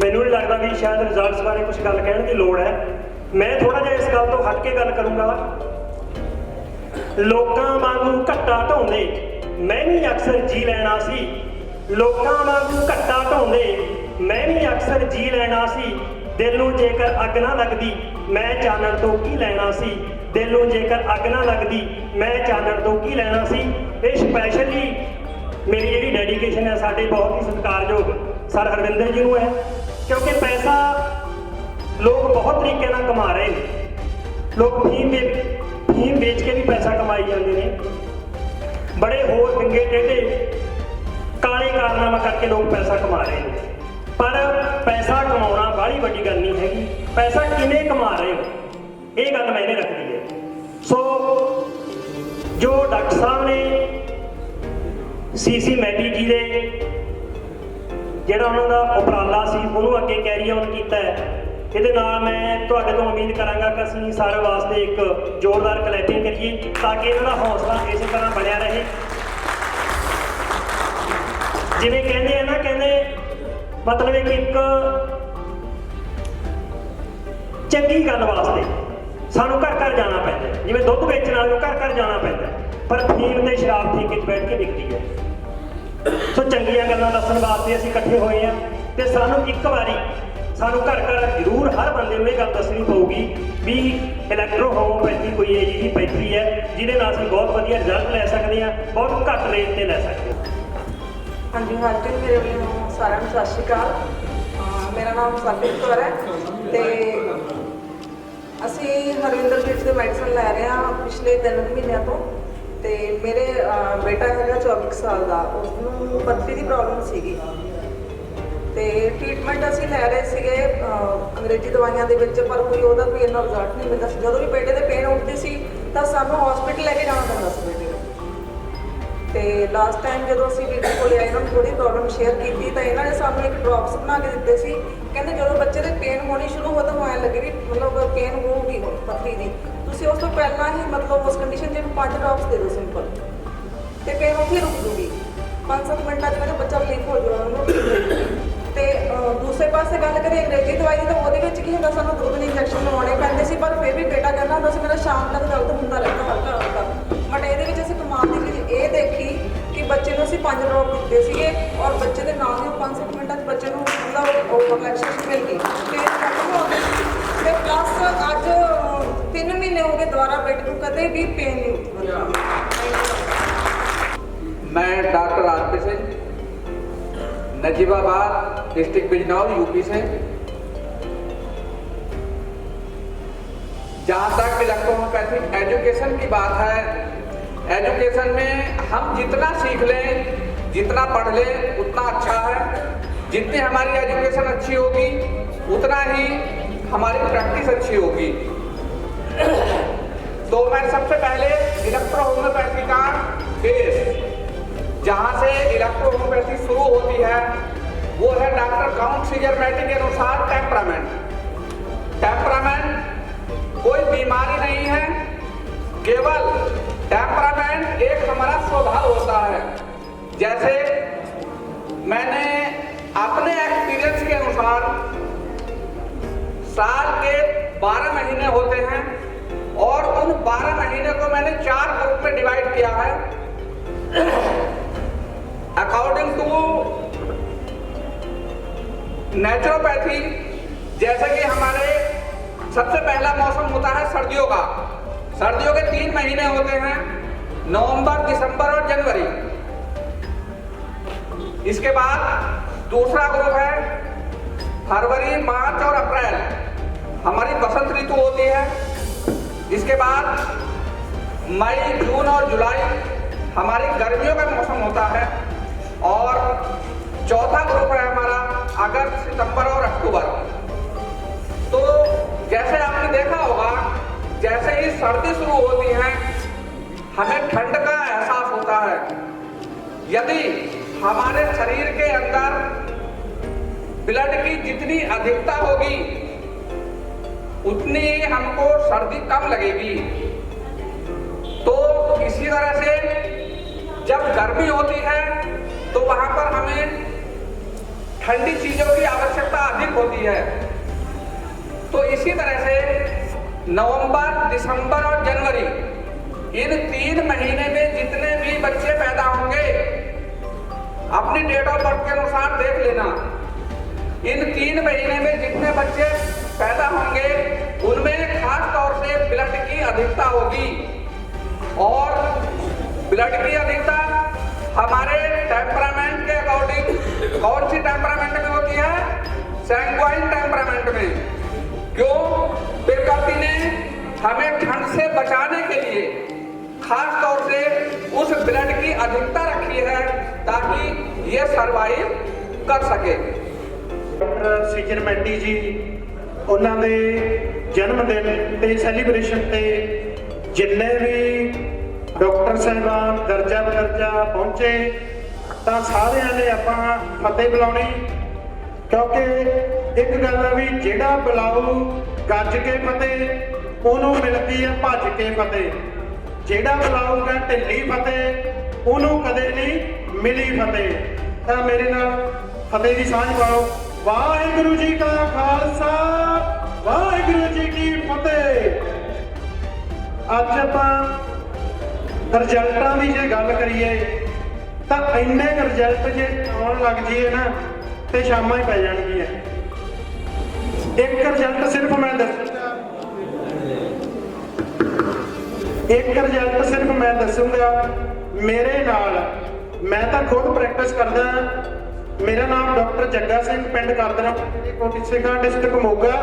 मैनू नहीं लगता भी शायद रिजल्ट्स बारे कुछ गल कहने की लोड़ है। मैं थोड़ा जिहा इस गल तो हट के गल करूँगा। लोकां वांगू घट्टा ढाउंदे मैं भी अक्सर जी लैना सी, लोकां वांगू घट्टा ढाउंदे मैं भी अक्सर जी लैना सी, दिल नूं जेकर अग ना लगदी मैं चानण तो की लैना सी, दिल नूं जेकर अग ना लगदी मैं चानण तो की लैना सी। ये स्पैशली मेरी जिहड़ी डेडिकेशन है साडे बहुत ही सत्कारयोग सर हरविंदर जी नूं है, क्योंकि पैसा लोग बहुत तरीके नाल कमा रहे हैं। लोग फीम बेच के भी पैसा कमाई जाते हैं, बड़े होर डंगे टेढ़े काले कारनामा करके लोग पैसा कमा रहे हैं। पर पैसा कमाना बड़ी वड्डी गल नहीं हैगी, पैसा किवें कमा रहे हो ये गल मैंने रखनी है। सो जो डॉक्टर साहब ने CC मैडी जी दे जिहड़ा उन्हां दा उपराला सी उहनूं अगे कैरी ऑन कीता है, ਇਹਦੇ ਨਾਲ मैं तुहाडे तो उम्मीद करांगा कि ਅਸੀਂ सारे वास्ते एक जोरदार क्लैपिंग करिए ताकि इन्हां दा हौसला इस तरह बनिया रहे। जिवें कहंदे आ ना, कहंदे मतलब एक चंगी गल वास्ते सानू घर घर जाना पैंदा है, जिवें दुध बेचण वाले नूं घर घर जाना पैंदा है, पर फीम ते शराब ठेके 'च बैठ के विकदी है। सो चंगियां गल्लां दस्सण वास्ते असीं इकट्ठे होए आ ते सानू एक वारी सानू घर घर जरूर हर बंदे नूं ये गल दस्सणी पऊगी भी इलैक्ट्रो होम्योपैथी कोई अजिही पैथी है जिहदे नाल असीं बहुत वधिया रिजल्ट लै सकदे आ, बहुत घੱਟ रेट ते लै सकदे आ। हाँ जी, हाँ जी, मेरे वालों सारिਆਂ ਨੂੰ सत श्री अकाल। मेरा नाम सरबीर कौर है ते ਅਸੀਂ ਹਰਵਿੰਦਰ ਜੀ ਦੇ ਮੈਡੀਸਨ पिछले 3 महीनों तो ਤੇ ਮੇਰੇ ਬੇਟਾ ਹੈਗਾ 24 ਸਾਲ ਦਾ, ਉਸਨੂੰ ਪੱਥਰੀ ਦੀ ਪ੍ਰੋਬਲਮ ਸੀਗੀ ਤੇ ਟ੍ਰੀਟਮੈਂਟ ਅਸੀਂ ਲੈ ਰਹੇ ਸੀਗੇ ਅੰਗਰੇਜ਼ੀ ਦਵਾਈਆਂ ਦੇ ਵਿੱਚ, ਪਰ ਕੋਈ ਉਹਦਾ ਕੋਈ ਇੰਨਾ ਰਿਜ਼ਲਟ ਨਹੀਂ ਮਿਲਦਾ ਸੀ। ਜਦੋਂ ਵੀ ਬੇਟੇ ਦੇ ਪੇਨ ਉੱਠਦੀ ਸੀ ਤਾਂ ਸਾਨੂੰ ਹਸਪੀਟਲ ਲੈ ਕੇ ਜਾਣਾ ਪੈਂਦਾ ਸੀ ਬੇਟੇ ਨੂੰ। ਤੇ ਲਾਸਟ ਟਾਈਮ ਜਦੋਂ ਅਸੀਂ ਵੀਡੀਓ ਕੋਲ ਆਏ ਇਹਨਾਂ ਨੂੰ ਥੋੜੀ ਪ੍ਰੋਬਲਮ ਸ਼ੇਅਰ ਕੀਤੀ ਤਾਂ ਇਹਨਾਂ ਨੇ ਸਾਨੂੰ ਇੱਕ ਡ੍ਰੌਪਸ ਬਣਾ ਕੇ ਦਿੱਤੇ ਸੀ। ਕਹਿੰਦੇ ਜਦੋਂ ਬੱਚੇ ਦੇ ਪੇਨ ਹੋਣੀ ਸ਼ੁਰੂ ਹੋ ਤਾਂ ਉਹ ਐਂ ਲੱਗੇ ਵੀ ਮਤਲਬ ਪੇਨ ਹੋਊਗੀ ਹੁਣ ਪੱਥਰੀ ਦੀ, ਤੁਸੀਂ ਉਸ ਤੋਂ ਪਹਿਲਾਂ ਹੀ ਮਤਲਬ ਉਸ ਕੰਡੀਸ਼ਨ 'ਚ 5 ਡ੍ਰੌਪਸ ਦੇ ਦਿਓ ਸਿੰਪਲ, ਤੇ ਪੇਨ ਉੱਥੇ ਰੁਕ ਜੂਗੀ 5-7 ਮਿੰਟਾਂ 'ਚ ਮੇਰਾ ਬੱਚਾ ਰਿਲੀਫ ਹੋ ਜਾਊਗਾ ਉਹਨੂੰ। ਤੇ ਦੂਸਰੇ ਪਾਸੇ ਗੱਲ ਕਰੀਏ ਅੰਗਰੇਜ਼ੀ ਦਵਾਈ ਦੀ ਤਾਂ ਉਹਦੇ ਵਿੱਚ ਕੀ ਹੁੰਦਾ, ਸਾਨੂੰ 2 ਇੰਜੈਕਸ਼ਨ ਲਵਾਉਣੇ ਪੈਂਦੇ ਸੀ, ਪਰ ਫਿਰ ਵੀ ਬੇਟਾ ਕਹਿੰਦਾ ਹੁੰਦਾ ਸੀ ਮੇਰਾ ਸ਼ਾਮ ਤੱਕ ਦਰਦ ਹੁੰਦਾ ਰਹਿੰਦਾ ਹਲਕਾ ਹਲਕਾ। ਬਟ ਇਹਦੇ ਵਿੱਚ ਅਸੀਂ ਕਮਾਲ ਦੀ ਚੀਜ਼ ਇਹ ਦੇਖੀ ਕਿ ਬੱਚੇ ਨੂੰ ਅਸੀਂ 5 ਡ੍ਰੌਪ ਦਿੱਤੇ ਸੀਗੇ ਔਰ ਬੱਚੇ ਦੇ ਨਾਲ ਹੀ 5-7 ਮਿੰਟਾਂ 'ਚ ਬੱਚੇ ਨੂੰ ਮਤਲਬ ਉਹ ਰਿਲੈਕਸੇਸ਼ਨ ਮਿਲ ਗਈ, ਪੇਨ ਖਤਮ ਹੋ ਗਿਆ। ਤੇ ਪਲੱਸ ਅੱਜ 3 ਮਹੀਨੇ ਹੋ ਗਏ ਦੁਬਾਰਾ ਬੇਟੇ ਨੂੰ ਕਦੇ ਵੀ ਪੇਨ ਨਹੀਂ ਹੋਇਆ। मैं doctor RP Singh, Najibabad district Bijnor UP से। जहाँ तक इलेक्ट्रोहोम्योपैथिक एजुकेशन की बात है, एजुकेशन में हम जितना सीख लें, जितना पढ़ लें उतना अच्छा है। जितनी हमारी एजुकेशन अच्छी होगी उतना ही हमारी प्रैक्टिस अच्छी होगी। तो मैं सबसे पहले इलेक्ट्रोहोम्योपैथी का बेस, जहाँ से इलेक्ट्रोहोम्योपैथी शुरू होती है, वो है डॉक्टर काउंट सीजरमैटी के अनुसार टेम्परामेंट। टेम्परामेंट कोई बीमारी नहीं है, केवल टेम्परामेंट एक हमारा स्वभाव होता है। जैसे मैंने अपने एक्सपीरियंस के अनुसार साल के 12 महीने होते हैं और उन 12 महीने को मैंने 4 ग्रुप में डिवाइड किया है अकॉर्डिंग टू नेचुरोपैथी। जैसे कि हमारे सबसे पहला मौसम होता है सर्दियों का। सर्दियों के 3 महीने होते हैं, नवंबर, दिसंबर और जनवरी। इसके बाद दूसरा ग्रुप है फरवरी, मार्च और अप्रैल, हमारी बसंत ऋतु होती है। इसके बाद मई, जून और जुलाई हमारी गर्मियों का मौसम होता है। और चौथा ग्रुप है हमारा अगस्त, सितंबर और अक्टूबर। तो जैसे आपने देखा होगा, जैसे ही सर्दी शुरू होती है हमें ठंड का एहसास होता है। यदि हमारे शरीर के अंदर ब्लड की जितनी अधिकता होगी उतनी ही हमको सर्दी कम लगेगी। तो इसी तरह से जब गर्मी होती है तो वहां पर हमें ठंडी चीजों की आवश्यकता अधिक होती है। तो इसी तरह से नवंबर, दिसंबर और जनवरी, इन 3 महीने में जितने भी बच्चे पैदा होंगे, अपनी डेट ऑफ बर्थ के अनुसार देख लेना, इन 3 महीने में जितने बच्चे पैदा होंगे उनमें खास तौर से ब्लड की अधिकता होगी। और ब्लड की अधिकता हमारे टेम्परामेंट के अकॉर्डिंग कौन सी टेम्परामेंट में होती है? सैंग्वाइन टेम्परामेंट में। क्यों? प्रकृति ने हमें ठंड से बचाने के लिए खास तौर से उस ब्लड की अधिकता रखी है ताकि ये सरवाइव कर सके। डॉक्टर सीजरमैटी जी उन्होंने जन्मदिन ते सैलीब्रेशन ते जिन्ने भी डॉक्टर साहिबान दर्जा बदर्जा पहुंचे तो सारे ने आपां फतेह बुलाउणी, क्योंकि एक गल है भी जिहड़ा बुलाओ गज के फतेह उन्हों मिलती है भज के फतेह, जिहड़ा बुलाऊगा ढिली फतेह उन्हों कदे नहीं मिली फतेह। तो मेरे नाल फतेह की सांझ पाओ। वाहिगुरु जी का खालसा, वाहिगुरु जी की फतेह। अज आपां रिजल्टां की जे गल करिए तो इन्ने रिजल्ट जे आउण लग जाइए ना तो शामां ही पै जाणगियां। एक रिजल्ट सिर्फ मैं दसूंगा मेरे नाल, मैं तो खुद प्रैक्टिस करदा। मेरा नाम डॉक्टर जग्गा सिंह, पिंड कादरा, कोटी सिंघा, डिस्ट्रिक्ट मोगा।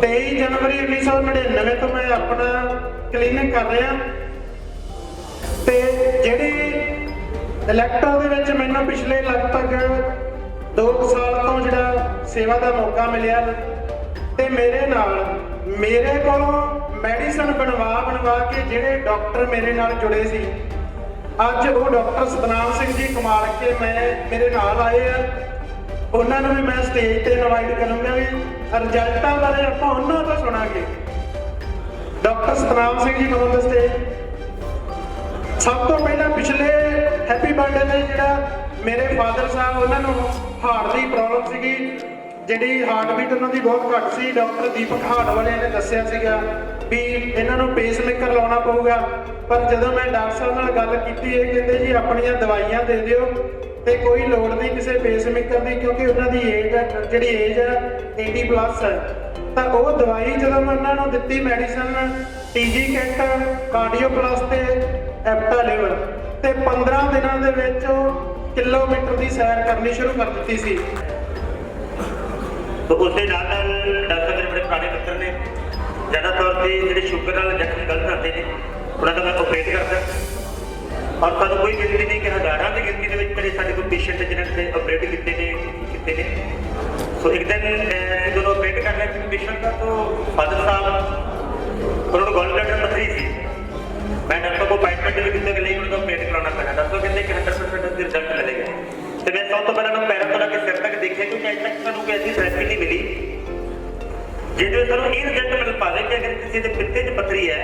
23 जनवरी 1999 ਤੋਂ ਮੈਂ ਆਪਣਾ ਕਲੀਨਿਕ ਕਰ ਰਿਹਾ ਤੇ ਜਿਹੜੀ ਇਲੈਕਟ੍ਰੋ ਦੇ ਵਿੱਚ ਮੈਨੂੰ ਪਿਛਲੇ ਲਗਭਗ 2 ਸਾਲ ਤੋਂ ਜਿਹੜਾ ਸੇਵਾ ਦਾ ਮੌਕਾ ਮਿਲਿਆ ਤੇ ਮੇਰੇ ਨਾਲ ਮੇਰੇ ਕੋਲੋਂ ਮੈਡੀਸਨ ਬਣਵਾ ਕੇ ਜਿਹੜੇ ਡਾਕਟਰ ਮੇਰੇ ਨਾਲ ਜੁੜੇ ਸੀ ਅੱਜ ਉਹ ਡਾਕਟਰ ਸਤਨਾਮ ਸਿੰਘ ਜੀ ਕਮਾਲ ਕੇ ਮੇਰੇ ਨਾਲ ਆਏ ਆ। ਉਹਨਾਂ ਨੂੰ ਵੀ ਮੈਂ ਸਟੇਜ ਤੇ ਇਨਵਾਈਟ ਕਰੂੰਗਾ ਵੀ ਰਿਜ਼ਲਟਾਂ ਬਾਰੇ ਆਪਾਂ ਉਹਨਾਂ ਤੋਂ ਸੁਣਾਂਗੇ। ਡਾਕਟਰ ਸਤਨਾਮ ਸਿੰਘ ਜੀ ਨੂੰ ਔਨ ਸਟੇਜ। ਸਭ ਤੋਂ ਪਹਿਲਾਂ ਪਿਛਲੇ ਹੈਪੀ ਬਰਥਡੇ ਤੇ ਜਿਹੜਾ ਮੇਰੇ ਫਾਦਰ ਸਾਹਿਬ ਉਹਨਾਂ ਨੂੰ ਹਾਰਟ ਦੀ ਪ੍ਰੋਬਲਮ ਸੀਗੀ, ਜਿਹੜੀ ਹਾਰਟ ਬੀਟ ਉਹਨਾਂ ਦੀ ਬਹੁਤ ਘੱਟ ਸੀ। ਡਾਕਟਰ ਦੀਪਕ ਹਾਰਟ ਵਾਲਿਆਂ ਨੇ ਦੱਸਿਆ ਸੀਗਾ ਵੀ ਇਹਨਾਂ ਨੂੰ ਪੇਸਮੇਕਰ ਲਾਉਣਾ ਪਊਗਾ, ਪਰ ਜਦੋਂ ਮੈਂ ਡਾਕਟਰ ਸਾਹਿਬ ਨਾਲ ਗੱਲ ਕੀਤੀ ਇਹ ਕਹਿੰਦੇ ਜੀ ਆਪਣੀਆਂ ਦਵਾਈਆਂ ਦੇ ਦਿਓ ਤੇ ਕੋਈ ਲੋੜ ਨਹੀਂ ਕਿਸੇ ਪੇਸਮੇਕਰ ਦੀ, ਕਿਉਂਕਿ ਉਹਨਾਂ ਦੀ ਜਿਹੜੀ ਏਜ ਹੈ 80 ਪਲੱਸ ਹੈ। ਤਾਂ ਉਹ ਦਵਾਈ ਜਦੋਂ ਮੈਂ ਉਹਨਾਂ ਨੂੰ ਦਿੱਤੀ medicine TG kit cardio plus ਤੇ ਐਪਟਾਲਿਵਰ ਤੇ 15 ਦਿਨਾਂ ਦੇ ਵਿੱਚ ਉਹ ਕਿਲੋਮੀਟਰ ਦੀ ਸੈਰ ਕਰਨੀ ਸ਼ੁਰੂ ਕਰ ਦਿੱਤੀ ਸੀ। तो उसके नाल डॉक्टर मेरे बड़े पुराने मित्र ने ज़्यादा तौर पर जो शुगर वाले जख्म गलत आते हैं उन्होंने मैं ऑपरेट करता और सू कोई गिनती नहीं कि हज़ारों की गिनती के मेरे साढ़े कोई पेशेंट जिन्होंने ऑपरेट किए सो एक दिन दोनों ऑपरेट कर रहे थे पेशेंट का, तो फादर साहब उन्होंने गॉल ब्लैडर पथरी थी। मैं डॉक्टर को अपॉइंटमेंट भी कितने के लिए उन्होंने ऑपरेट कराना पैना। डॉक्टर कहते कि 100% रिजल्ट मिलेगा। तो मैं सब तो पहले मैं पैरों तो लगे सिर तक देखिए क्योंकि अज तक सू कोई ऐसी थेरेपी नहीं मिली जिसमें सू ये रिजल्ट मिल पाए कि अगर किसी के पित्ते च पथरी है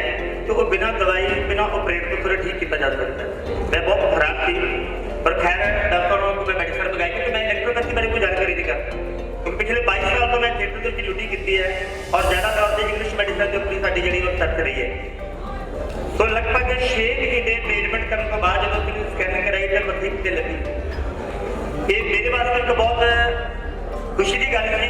तो वो बिना दवाई बिना ऑपरेट तो फिर ठीक किया जा सकता है। मैं बहुत खराब थी पर खैर डॉक्टर को मैं मेडिसिन मंगाई क्योंकि मैं इलेक्ट्रोपैथी बारे कोई जानकारी नहीं करता, क्योंकि पिछले 22 साल तो मैं थिएटर की ड्यूटी की है और ज़्यादा तौर पर इंग्लिश मेडिसिन के उपरी साड़ी जी सर्च रही है। तो लगभग 6 महीने ट्रीटमेंट करने के बाद जो मैंने स्कैनिंग कराई तो पथरी कितने लगी, ये मेरे वास्ते एक बहुत खुशी की गल थी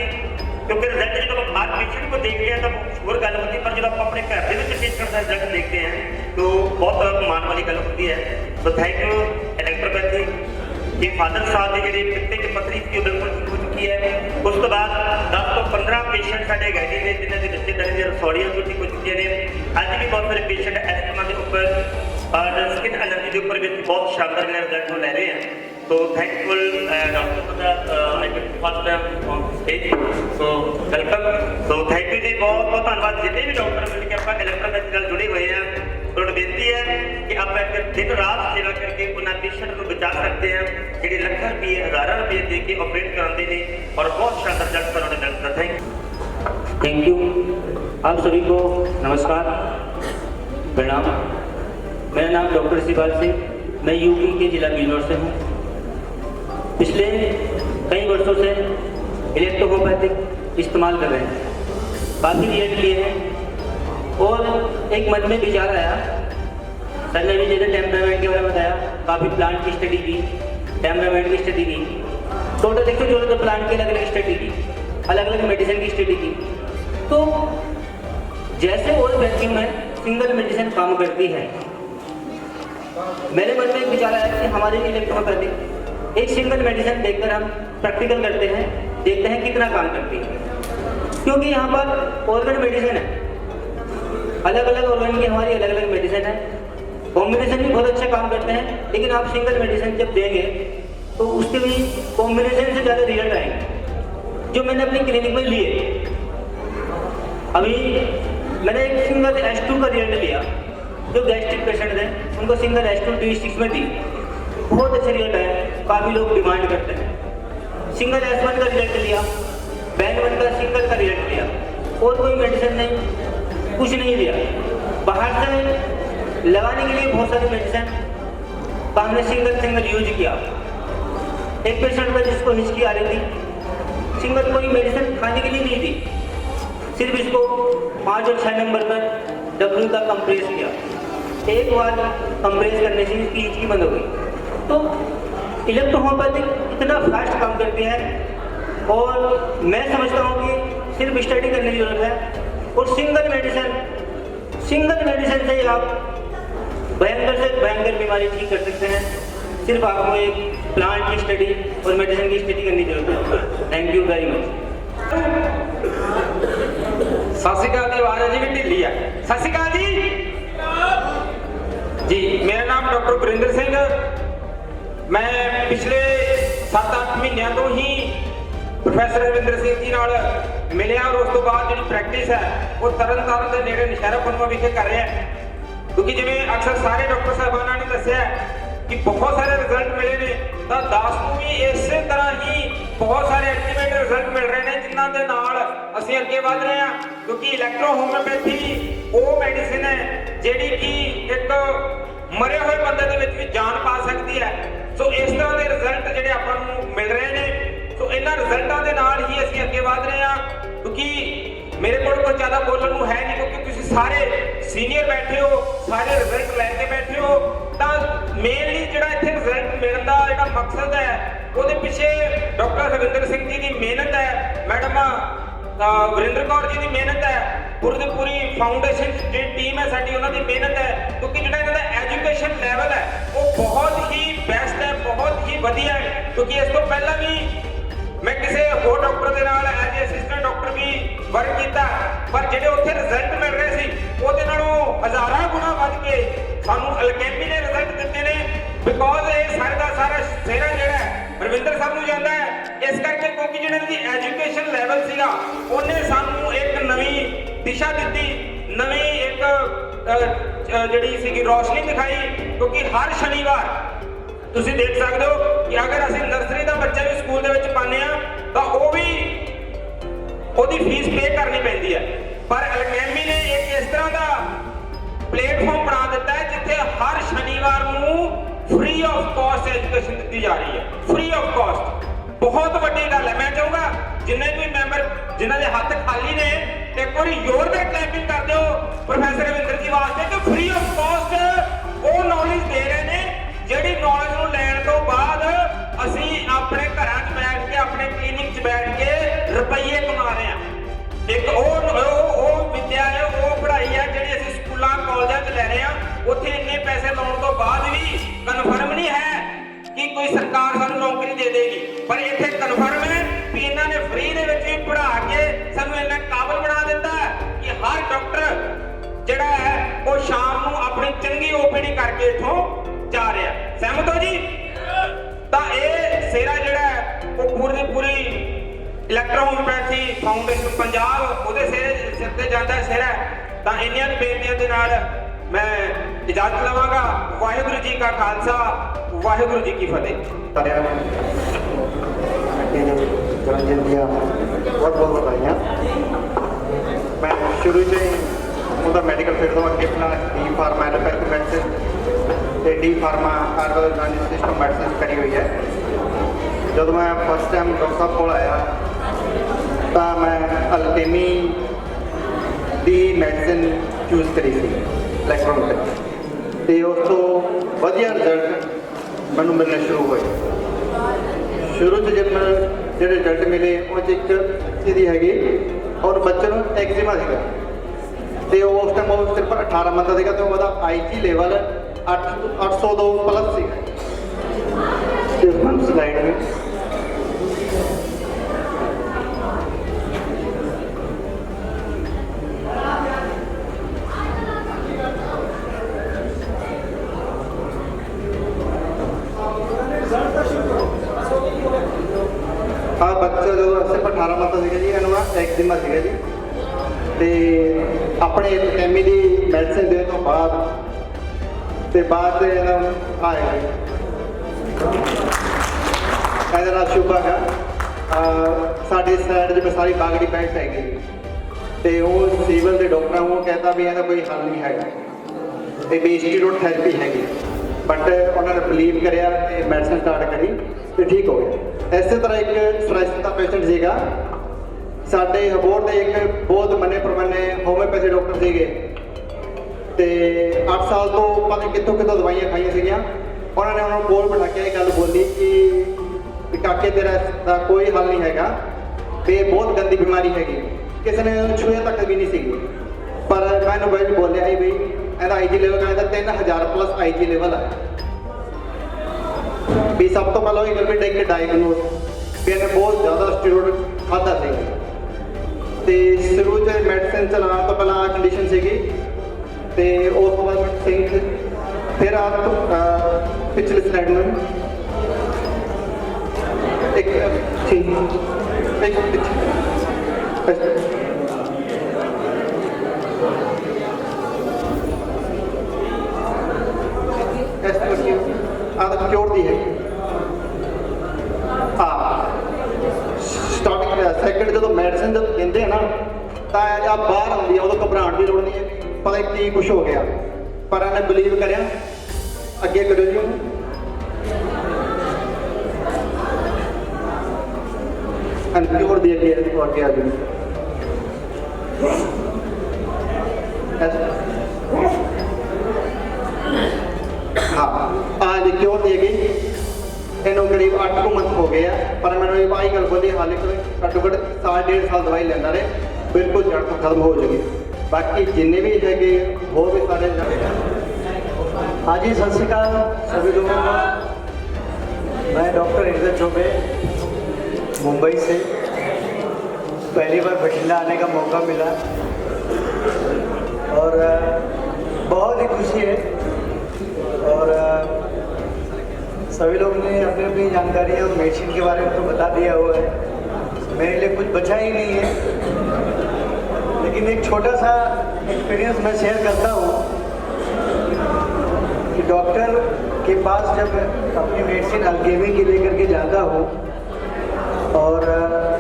क्योंकि रिजल्ट जो बाहर पेशेंट को देखते हैं तो होर गल होती है, पर जब आप अपने घर के पेशेंट का रिजल्ट देखते हैं तो बहुत मान वाली गल होती है। तो थैंक यू इलेक्ट्रोपैथी कि फादर साहब की जी पित्ते की पथरी थी बिल्कुल ठीक हो चुकी है। उस तो बाद 10 तो 15 पेशेंट साढ़े गए ने जिन्होंने के बच्चे दर्ज रसौड़ियाँ जो ठीक हो चुकी ने। अज भी बहुत सारे पेशेंट एस्थमा के उपर और स्किन एलर्जी के उपर भी बहुत शानदार रिजल्ट ले रहे हैं। तो thankful doctor for the first time on stage, so welcome. तो थैंक यू जी, बहुत बहुत धन्यवाद जितने भी डॉक्टर मिल के आप इलेक्ट्रोपैथी नाल जुड़े हुए हैं। तो बेनती है कि आप दिन रात सेवा करके उन्हें पेशेंट को बचा सकते हैं जी लाखों रुपये हज़ारों रुपये दे के ऑपरेट कराते हैं और बहुत शानदार रिजल्ट उन्होंने मिलता। Thank you. आप सभी को नमस्कार, प्रणाम। मेरा नाम डॉक्टर सिबाल सिंह, मैं यूपी के जिला बिजनौर से हूँ। पिछले कई वर्षों से इलेक्ट्रोहोम्योपैथिक इस्तेमाल कर रहे हैं, काफ़ी रिजल्ट लिए हैं और एक मन में विचार आया। सर ने भी जैसे टेम्परामेंट के बारे में बताया, काफ़ी प्लांट की स्टडी की, टेम्परामेंट की स्टडी की, टोटल 114 प्लांट की अलग अलग स्टडी की, अलग अलग मेडिसिन की स्टडी की। तो जैसे होम्योपैथी में सिंगल मेडिसिन काम करती है, मेरे मन में एक विचार आया कि हमारे इलेक्ट्रोपैथिक एक सिंगल मेडिसिन देखकर हम प्रैक्टिकल करते हैं, देखते हैं कितना काम करती है। क्योंकि यहाँ पर ऑर्गन मेडिसिन है, अलग अलग ऑर्गन की हमारी अलग अलग मेडिसिन है, कॉम्बिनेशन भी बहुत अच्छा काम करते हैं। लेकिन आप सिंगल मेडिसिन जब देंगे तो उसके भी कॉम्बिनेशन से ज़्यादा रिजल्ट आएंगे जो मैंने अपनी क्लिनिक में लिए। अभी मैंने एक सिंगल S2 का रिजल्ट लिया, जो गैस्ट्रिक पेशेंट थे उनको सिंगल S2 D6 में दी, बहुत अच्छे रिजल्ट आए, काफ़ी लोग डिमांड करते हैं। सिंगल S1 का रिजल्ट लिया, बैंड 1 का सिंगल का रिजल्ट लिया, और कोई मेडिसिन नहीं, कुछ नहीं लिया। बाहर से लगाने के लिए बहुत सारी मेडिसिन का हमने सिंगल यूज किया। एक पेशेंट था जिसको हिचकी आ रही थी, सिंगल कोई मेडिसिन खाने के लिए नहीं थी, सिर्फ इसको 5 और 6 नंबर पर W का कंप्रेस किया। एक बार कंप्रेस करने से इसकी हिचकी बंद हो गई। तो इलेक्ट्रोहोम्योपैथिक इतना फास्ट काम करती है और मैं समझता हूँ कि सिर्फ स्टडी करने की जरूरत है और सिंगल मेडिसिन से ही आप भयंकर से भयंकर बीमारी ठीक कर सकते हैं। सिर्फ आपको एक प्लांट की स्टडी और मेडिसिन की स्टडी करने की जरूरत है। Thank you very much. ਸਤਿ ਸ਼੍ਰੀ ਅਕਾਲ ਦੀ ਆਵਾਜ਼ ਹੈ ਜੀ ਵੀ ਢਿੱਲੀ ਆ। ਸਤਿ ਸ਼੍ਰੀ ਅਕਾਲ ਜੀ। ਮੇਰਾ ਨਾਮ ਡਾਕਟਰ ਗੁਰਿੰਦਰ ਸਿੰਘ। ਮੈਂ ਪਿਛਲੇ 7-8 ਮਹੀਨਿਆਂ ਤੋਂ ਹੀ ਪ੍ਰੋਫੈਸਰ ਰਵਿੰਦਰ ਸਿੰਘ ਜੀ ਨਾਲ ਮਿਲਿਆ ਔਰ ਉਸ ਤੋਂ ਬਾਅਦ ਜਿਹੜੀ ਪ੍ਰੈਕਟਿਸ ਹੈ ਉਹ ਤਰਨਤਾਰਨ ਦੇ ਨੇੜੇ ਨਸ਼ਹਿਰਾ ਫਨਵਾ ਵਿਖੇ ਕਰ ਰਿਹਾ। ਕਿਉਂਕਿ ਜਿਵੇਂ ਅਕਸਰ ਸਾਰੇ ਡਾਕਟਰ ਸਾਹਿਬਾਨਾਂ ਨੇ ਦੱਸਿਆ ਕਿ ਬਹੁਤ ਸਾਰੇ ਰਿਜ਼ਲਟ ਮਿਲੇ ਨੇ, ਤਾਂ 10 ਨੂੰ ਵੀ ਇਸੇ ਤਰ੍ਹਾਂ ਹੀ ਬਹੁਤ ਸਾਰੇ ਐਕਟੀਵੇਟ ਰਿਜ਼ਲਟ ਮਿਲ ਰਹੇ ਨੇ ਜਿਨ੍ਹਾਂ ਦੇ ਨਾਲ ਅਸੀਂ ਅੱਗੇ ਵਧ ਰਹੇ ਹਾਂ। ਕਿਉਂਕਿ ਇਲੈਕਟ੍ਰੋ ਹੋਮਿਓਪੈਥੀ ਉਹ ਮੈਡੀਸਿਨ ਹੈ ਜਿਹੜੀ ਕਿ ਇੱਕ ਮਰੇ ਹੋਏ ਬੰਦੇ ਦੇ ਵਿੱਚ ਵੀ ਜਾਨ ਪਾ ਸਕਦੀ ਹੈ। ਸੋ ਇਸ ਤਰ੍ਹਾਂ ਦੇ ਰਿਜ਼ਲਟ ਜਿਹੜੇ ਆਪਾਂ ਨੂੰ ਮਿਲ ਰਹੇ ਨੇ, ਸੋ ਇਹਨਾਂ ਰਿਜ਼ਲਟਾਂ ਦੇ ਨਾਲ ਹੀ ਅਸੀਂ ਅੱਗੇ ਵਧ ਰਹੇ ਹਾਂ। ਕਿਉਂਕਿ ਮੇਰੇ ਕੋਲ ਕੋਈ ਜ਼ਿਆਦਾ ਬੋਲਣ ਨੂੰ ਹੈ ਨਹੀਂ, ਕਿਉਂਕਿ ਤੁਸੀਂ ਸਾਰੇ ਸੀਨੀਅਰ ਬੈਠੇ ਹੋ, ਸਾਰੇ ਰਿਜ਼ਲਟ ਲੈ ਕੇ ਬੈਠੇ ਹੋ। ਤਾਂ ਮੇਨਲੀ ਜਿਹੜਾ ਇੱਥੇ ਰਿਜ਼ਲਟ ਮਿਲਣ ਦਾ ਜਿਹੜਾ ਮਕਸਦ ਹੈ ਉਹਦੇ ਪਿੱਛੇ ਡਾਕਟਰ ਰਵਿੰਦਰ ਸਿੰਘ ਜੀ ਦੀ ਮਿਹਨਤ ਹੈ, ਮੈਡਮ ਵਰਿੰਦਰ ਕੌਰ ਜੀ ਦੀ ਮਿਹਨਤ ਹੈ, ਪੂਰੀ ਫਾਊਂਡੇਸ਼ਨ ਜਿਹੜੀ ਟੀਮ ਹੈ ਸਾਡੀ ਉਹਨਾਂ ਦੀ ਮਿਹਨਤ ਹੈ। ਕਿਉਂਕਿ ਜਿਹੜਾ ਇਹਨਾਂ ਦਾ ਐਜੂਕੇਸ਼ਨ ਲੈਵਲ ਹੈ ਉਹ ਬਹੁਤ ਹੀ ਬੈਸਟ ਹੈ, ਬਹੁਤ ਹੀ ਵਧੀਆ ਹੈ। ਕਿਉਂਕਿ ਇਸ ਤੋਂ ਪਹਿਲਾਂ ਵੀ ਮੈਂ ਕਿਸੇ ਹੋਰ ਡਾਕਟਰ ਦੇ ਨਾਲ ਐਜ਼ ਅਸਿਸਟੈਂਟ ਡਾਕਟਰ ਵੀ ਵਰਕ ਕੀਤਾ, ਪਰ ਜਿਹੜੇ ਉੱਥੇ ਰਿਜ਼ਲਟ ਮਿਲ ਰਹੇ ਸੀ ਉਹਦੇ ਨਾਲੋਂ ਹਜ਼ਾਰਾਂ ਗੁਣਾ ਵੱਧ ਕੇ ਸਾਨੂੰ ਅਲਕੈਮੀ ਨੇ ਰਿਜ਼ਲਟ ਦਿੱਤੇ ਨੇ। ਬਿਕੋਜ਼ ਇਹ ਸਾਰੇ ਦਾ ਸਾਰਾ ਸਿਹਰਾ ਜਿਹੜਾ ਰਵਿੰਦਰ ਸਾਹਿਬ ਨੂੰ ਜਾਂਦਾ ਹੈ, ਇਸ ਕਰਕੇ ਕਿਉਂਕਿ ਜਿਹੜਾ ਦੀ ਐਜੂਕੇਸ਼ਨ ਲੈਵਲ ਸੀਗਾ ਉਹਨੇ ਸਾਨੂੰ ਇੱਕ ਨਵੀਂ ਦਿਸ਼ਾ ਦਿੱਤੀ, ਨਵੀਂ ਇੱਕ ਜਿਹੜੀ ਸੀਗੀ ਰੋਸ਼ਨੀ ਦਿਖਾਈ। ਕਿਉਂਕਿ ਹਰ ਸ਼ਨੀਵਾਰ ਤੁਸੀਂ ਦੇਖ ਸਕਦੇ ਹੋ ਕਿ ਅਗਰ ਅਸੀਂ ਨਰਸਰੀ ਦਾ ਬੱਚਾ ਵੀ ਸਕੂਲ ਦੇ ਵਿੱਚ ਪਾਉਂਦੇ ਆ ਤਾਂ ਉਹ ਵੀ ਉਹਦੀ ਫੀਸ ਪੇ ਕਰਨੀ ਪੈਂਦੀ ਹੈ। ਪਰ ਅਲਕੈਮੀ ਨੇ ਇੱਕ ਇਸ ਤਰ੍ਹਾਂ ਦਾ ਪਲੇਟਫਾਰਮ ਬਣਾ ਦਿੱਤਾ ਹੈ ਜਿੱਥੇ ਹਰ ਸ਼ਨੀਵਾਰ ਨੂੰ ਫ੍ਰੀ ਆਫ ਕਾਸਟ ਐਜੂਕੇਸ਼ਨ ਦਿੱਤੀ ਜਾ ਰਹੀ ਹੈ। ਫ੍ਰੀ ਆਫ ਕਾਸਟ ਬਹੁਤ ਵੱਡੀ ਗੱਲ ਹੈ। ਮੈਂ ਚਾਹੂੰਗਾ ਜਿੰਨੇ ਵੀ ਮੈਂਬਰ ਜਿਨ੍ਹਾਂ ਦੇ ਹੱਥ ਖਾਲੀ ਨੇ ਇੱਕ ਵਾਰੀ ਜ਼ੋਰ ਦੇ ਕਲੈਪਿੰਗ ਕਰ ਦਿਓ ਪ੍ਰੋਫੈਸਰ ਰਵਿੰਦਰ ਜੀ ਵਾਸਤੇ ਕਿ ਫ੍ਰੀ ਆਫ ਕਾਸਟ ਉਹ ਨੌਲੇਜ ਦੇ ਰਹੇ ਨੇ ਜਿਹੜੀ ਨੌਲੇਜ ਨੂੰ ਲੈਣ ਤੋਂ ਬਾਅਦ ਅਸੀਂ ਆਪਣੇ ਘਰਾਂ 'ਚ ਬੈਠ ਕੇ, ਆਪਣੇ ਕਲੀਨਿਕ 'ਚ ਬੈਠ ਕੇ ਰੁਪਈਏ ਕਮਾ ਰਹੇ ਹਾਂ। ਇੱਕ ਉਹ ਵਿਦਿਆ ਹੈ, ਉਹ ਪੜ੍ਹਾਈ ਹੈ ਜਿਹੜੀ ਅਸੀਂ ਸਕੂਲਾਂ ਕਾਲਜਾਂ 'ਚ ਲੈ ਰਹੇ ਹਾਂ। ਉੱਥੇ ਇੰਨੇ ਪੈਸੇ ਲਾਉਣ ਤੋਂ ਬਾਅਦ ਵੀ ਕਨਫਰਮ ਨਹੀਂ ਹੈ ਕਿ ਕੋਈ ਸਰਕਾਰ ਸਾਨੂੰ ਨੌਕਰੀ ਦੇ ਦੇਗੀ, ਪਰ ਇੱਥੇ ਕਨਫਰਮ ਹੈ ਕਿ ਇਹਨਾਂ ਨੇ ਫ੍ਰੀ ਦੇ ਵਿੱਚ ਵੀ ਪੜ੍ਹਾ ਕੇ ਸਾਨੂੰ ਇੰਨਾ ਕਾਬਲ ਬਣਾ ਦਿੱਤਾ ਕਿ ਹਰ ਡਾਕਟਰ ਜਿਹੜਾ ਹੈ ਉਹ ਸ਼ਾਮ ਨੂੰ ਆਪਣੀ ਚੰਗੀ ਓਪੀਡੀ ਕਰਕੇ ਇੱਥੋਂ ਜਾ ਰਿਹਾ। ਸਹਿਮਤ ਹੋ ਜੀ? ਤਾਂ ਇਹ ਸਿਹਰਾ ਜਿਹੜਾ ਹੈ ਉਹ ਪੂਰੀ ਇਲੈਕਟ੍ਰੋ ਹੋਮਿਓਪੈਥੀ ਫਾਊਂਡੇਸ਼ਨ ਪੰਜਾਬ ਉਹਦੇ ਸਿਰ ਤੇ ਜਾਂਦਾ ਸਿਹਰਾ। ਤਾਂ ਇੰਨੀਆਂ ਬੇਨਤੀਆਂ ਦੇ ਨਾਲ ਮੈਂ ਇਜਾਜ਼ਤ ਲਵਾਂਗਾ। ਵਾਹਿਗੁਰੂ ਜੀ ਕਾ ਖਾਲਸਾ, ਵਾਹਿਗੁਰੂ ਜੀ ਕੀ ਫਤਿਹ। ਰੰਜਨ ਦੀਆਂ ਬਹੁਤ ਵਧਾਈਆਂ। ਮੈਂ ਸ਼ੁਰੂ ਤੋਂ ਹੀ ਉਹਦਾ ਮੈਡੀਕਲ ਫੀਲਡ ਤੋਂ ਅੱਗੇ ਆਪਣਾ ਡੀ ਫਾਰਮਾ ਐਲੋਪੈਥਿਕ ਮੈਡੀਸਿਨ ਤੇ D pharma Ayurvedic system medicine ਕਰੀ ਹੋਈ ਹੈ। ਜਦੋਂ ਮੈਂ ਫਸਟ ਟਾਈਮ ਡਾਕਟਰ ਸਾਹਿਬ ਕੋਲ ਆਇਆ ਤਾਂ ਮੈਂ ਅਲਕੈਮੀ ਦੀ ਮੈਡੀਸਿਨ ਚੂਜ਼ ਕਰੀ ਸੀ ਇਲੈਕਟ੍ਰੋਨਿਕ, ਤੇ ਉਸ ਤੋਂ ਵਧੀਆ ਰਿਜ਼ਲਟ ਮੈਨੂੰ ਮਿਲਣੇ ਸ਼ੁਰੂ ਹੋਏ। ਸ਼ੁਰੂ 'ਚ ਜਿਹੜੇ ਰਿਜ਼ਲਟ ਮਿਲੇ ਉਹ 'ਚ ਇੱਕ ਇਹਦੀ ਹੈਗੀ ਔਰ ਬੱਚੇ ਨੂੰ ਐਗਜ਼ੀਮਾ ਸੀਗਾ, ਤੇ ਉਹ ਉਸ ਟਾਈਮ ਉਹ ਸਿਰਫ 18 ਮੰਥ ਦਾ ਸੀਗਾ ਤੇ ਉਹਦਾ IG ਲੈਵਲ 802 ਪਲੱਸ ਸੀਗਾ। ਤੇ ਉਸ ਸਲਾਈਡ ਵਿੱਚ ਬੱਚਾ ਜਦੋਂ ਸਿਰਫ 18 ਮੰਥ ਦਾ ਸੀਗਾ ਜੀ, ਇਹਨੂੰ ਐਗਜ਼ੀਮਾ ਸੀਗਾ ਜੀ। ਤੇ ਆਪਣੇ ਅਲਕੈਮੀ ਦੀ ਮੈਡੀਸਿਨ ਦੇਣ ਤੋਂ ਬਾਅਦ ਇਹਨਾਂ ਨੂੰ ਆਏਗਾ ਇਹਦਾ ਨਾਮ ਸ਼ੁਭਾ ਹੈ। ਸਾਡੀ ਸਾਈਡ ਜਿਵੇਂ ਸਾਰੀ ਬਾਗੜੀ ਬੈਠ ਹੈਗੀ, ਤੇ ਉਹ ਸਿਵਲ ਦੇ ਡਾਕਟਰਾਂ ਨੂੰ ਕਹਿੰਦਾ ਵੀ ਇਹਦਾ ਕੋਈ ਹੱਲ ਨਹੀਂ ਹੈਗਾ, ਇਹ ਬੇਸਟੀਰੋਡ ਥੈਰੇਪੀ ਹੈਗੀ। ਬਟ ਉਹਨਾਂ ਨੇ ਬਲੀਵ ਕਰਿਆ ਤੇ ਮੈਡੀਸਿਨ ਸਟਾਰਟ ਕਰੀ ਤੇ ਠੀਕ ਹੋ ਗਿਆ। ਇਸੇ ਤਰ੍ਹਾਂ ਇੱਕ ਸਰਾਇਸਿਸ ਦਾ ਪੇਸ਼ੈਂਟ ਸੀਗਾ ਸਾਡੇ ਅਬੋਹਰ ਦੇ, ਇੱਕ ਬਹੁਤ ਮੰਨੇ ਪ੍ਰਮੰਨੇ ਹੋਮਿਓਪੈਥੀ ਡਾਕਟਰ ਸੀਗੇ, ਤੇ 8 ਸਾਲ ਤੋਂ ਪਤਾ ਨਹੀਂ ਕਿੱਥੋਂ ਦਵਾਈਆਂ ਖਾਈਆਂ ਸੀਗੀਆਂ। ਉਹਨਾਂ ਨੇ ਉਹਨਾਂ ਨੂੰ ਕੋਲ ਬਿਠਾ ਕੇ ਇਹ ਗੱਲ ਬੋਲੀ ਕਿ ਕਾਕੇ ਤੇਰਾ ਦਾ ਕੋਈ ਹੱਲ ਨਹੀਂ ਹੈਗਾ, ਤੇ ਬਹੁਤ ਗੰਦੀ ਬਿਮਾਰੀ ਹੈਗੀ, ਕਿਸੇ ਨੇ ਛੂਹੇ ਤੱਕ ਵੀ ਨਹੀਂ ਸੀਗੀ। ਪਰ ਮੈਨੂੰ ਬਈ ਬੋਲਿਆ ਸੀ ਵੀ ਇਹਦਾ IG ਲੈਵਲ ਕਹਿੰਦਾ 3000 ਪਲੱਸ IG ਲੈਵਲ ਹੈ ਵੀ। ਸਭ ਤੋਂ ਪਹਿਲਾਂ ਇਹ ਗੱਲ ਵੀ ਡਾਇਗਨੋਸ ਵੀ ਇਹਨੇ ਬਹੁਤ ਜ਼ਿਆਦਾ ਸਟੀਰੋਇਡ ਖਾਧਾ ਸੀ। ਤੇ ਸ਼ੁਰੂ 'ਚ ਮੈਡੀਸਿਨ ਚਲਾਉਣ ਤੋਂ ਪਹਿਲਾਂ ਆਹ ਕੰਡੀਸ਼ਨ ਸੀਗੀ ਤੇ ਉਸ ਤੋਂ ਬਾਅਦ ਸਹੀ ਫਿਰ ਪਿਛਲੇ ਸਲਾਈਡ ਨੂੰ ਇੱਕ ਠੀਕ ਇੱਕ ਆਦਤ ਕਿਉਂ ਦੀ ਹੈ ਸਟਾਰਟਿੰਗ ਸੈਕਿੰਡ ਜਦੋਂ ਮੈਡੀਸਿਨ ਜਦ ਦਿੰਦੇ ਆ ਨਾ ਤਾਂ ਆ ਬਾਹਰ ਆਉਂਦੀ ਆ ਉਦੋਂ ਘਬਰਾਉਣ ਦੀ ਲੋੜ ਨਹੀਂ ਹੈ ਪਤਾ ਕੀ ਕੁਝ ਹੋ ਗਿਆ ਪਰ ਇਹਨੇ ਬਲੀਵ ਕਰਿਆ ਅੱਗੇ ਕਰੋ ਜੀ ਅਨਕਿਉਰ ਦੀ ਅੱਗੇ ਅੱਗੇ ਆ ਜੀ हाँ आज क्यों दे गई इन्हों करीब 8 मंथ हो गए हैं पर मैंने ये आई गल बोली हाल घट्टो घट साल 1.5 साल दवाई लेना रहे बिल्कुल जड़ तो खत्म हो जाएगी बाकी जिन्ने भी है होर भी सारे हाँ जी सत श्रीकाल सभी लोगों को मैं डॉक्टर इज्जत चौबे मुंबई से पहली बार बठिंडा आने का मौका मिला और बहुत ही खुशी है और सभी लोगों ने अपनी अपनी जानकारी और मेडिसिन के बारे में तो बता दिया हुआ है मेरे लिए कुछ बचा ही नहीं है लेकिन एक छोटा सा एक्सपीरियंस मैं शेयर करता हूँ कि डॉक्टर के पास जब अपनी मेडिसिन अल्केमी की लेकर के जाता हूँ और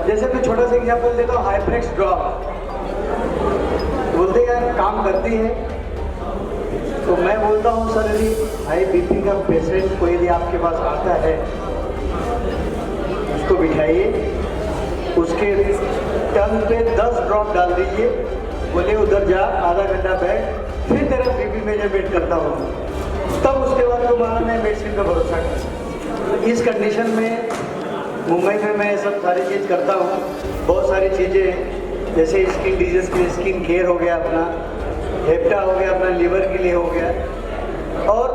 जैसे मैं छोटा सा एग्जांपल देता हूँ हाइफ्लेक्स ड्रॉप बोलते हैं काम करती है तो मैं बोलता हूँ सर यदि हाई बीपी का पेशेंट को यदि आपके पास आता है उसको बिठाइए उसके टंग पे 10 ड्रॉप डाल दीजिए बोले उधर जा आधा घंटा बैठ फिर तेरा बीपी मेजरमेंट करता हूँ तब उसके बाद दोबारा मैं मेडिसिन का भरोसा कर इस कंडीशन में मुंबई में मैं सब सारी चीज़ करता हूँ बहुत सारी चीज़ें जैसे स्किन डिजीज़ के लिए स्किन केयर हो गया अपना हेप्टा हो गया अपना लीवर के लिए हो गया और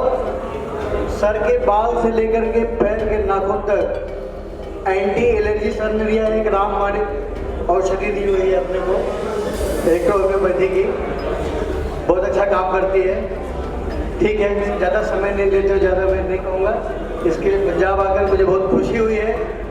सर के बाल से लेकर के पैर के नाखून तक एंटी एलर्जी सर्जरिया एक रामबाण औषधि दी हुई है अपने को एक तो होम्योपैथी की बहुत अच्छा काम करती है ठीक है ज़्यादा समय नहीं लेते हो ज़्यादा मैं नहीं कहूँगा इसके लिए पंजाब आकर मुझे बहुत खुशी हुई है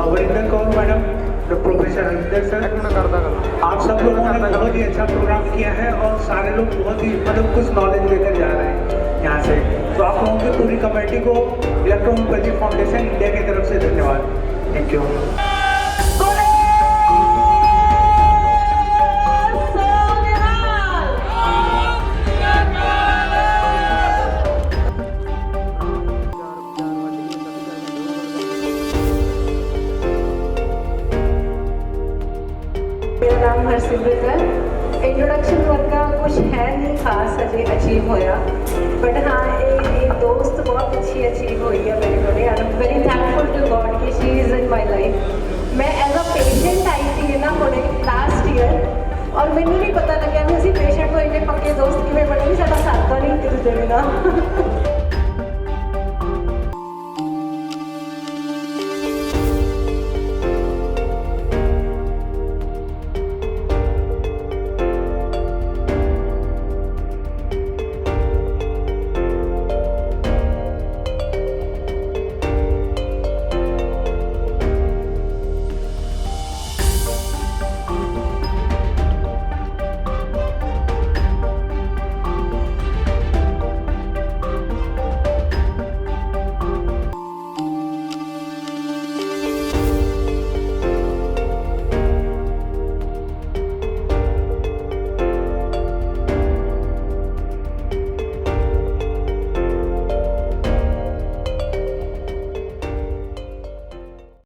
Varinder Kaur madam professor Harinder sir आप सब लोगों ने बहुत ही अच्छा प्रोग्राम किया है और सारे लोग बहुत ही मतलब कुछ नॉलेज लेकर जा रहे हैं यहाँ से तो आप लोगों की पूरी कमेटी को इलेक्ट्रोहोम्योपैथी फाउंडेशन इंडिया की तरफ से धन्यवाद थैंक यू मेरा नाम हरसिमरत है इंट्रोडक्शन वर्क का कुछ है नहीं खास अजे अचीव होया बट हाँ एक दोस्त बहुत अच्छी अचीव हुई है मेरे को I am very thankful to God कि she is in my life मैं एज अ पेशेंट आई थी इन्हों को लास्ट ईयर और मैंने नहीं पता लगे भी असी पेशेंट को इन्ने पक्के दोस्त किमें बने साडा साथ नहीं एक दूजे बिना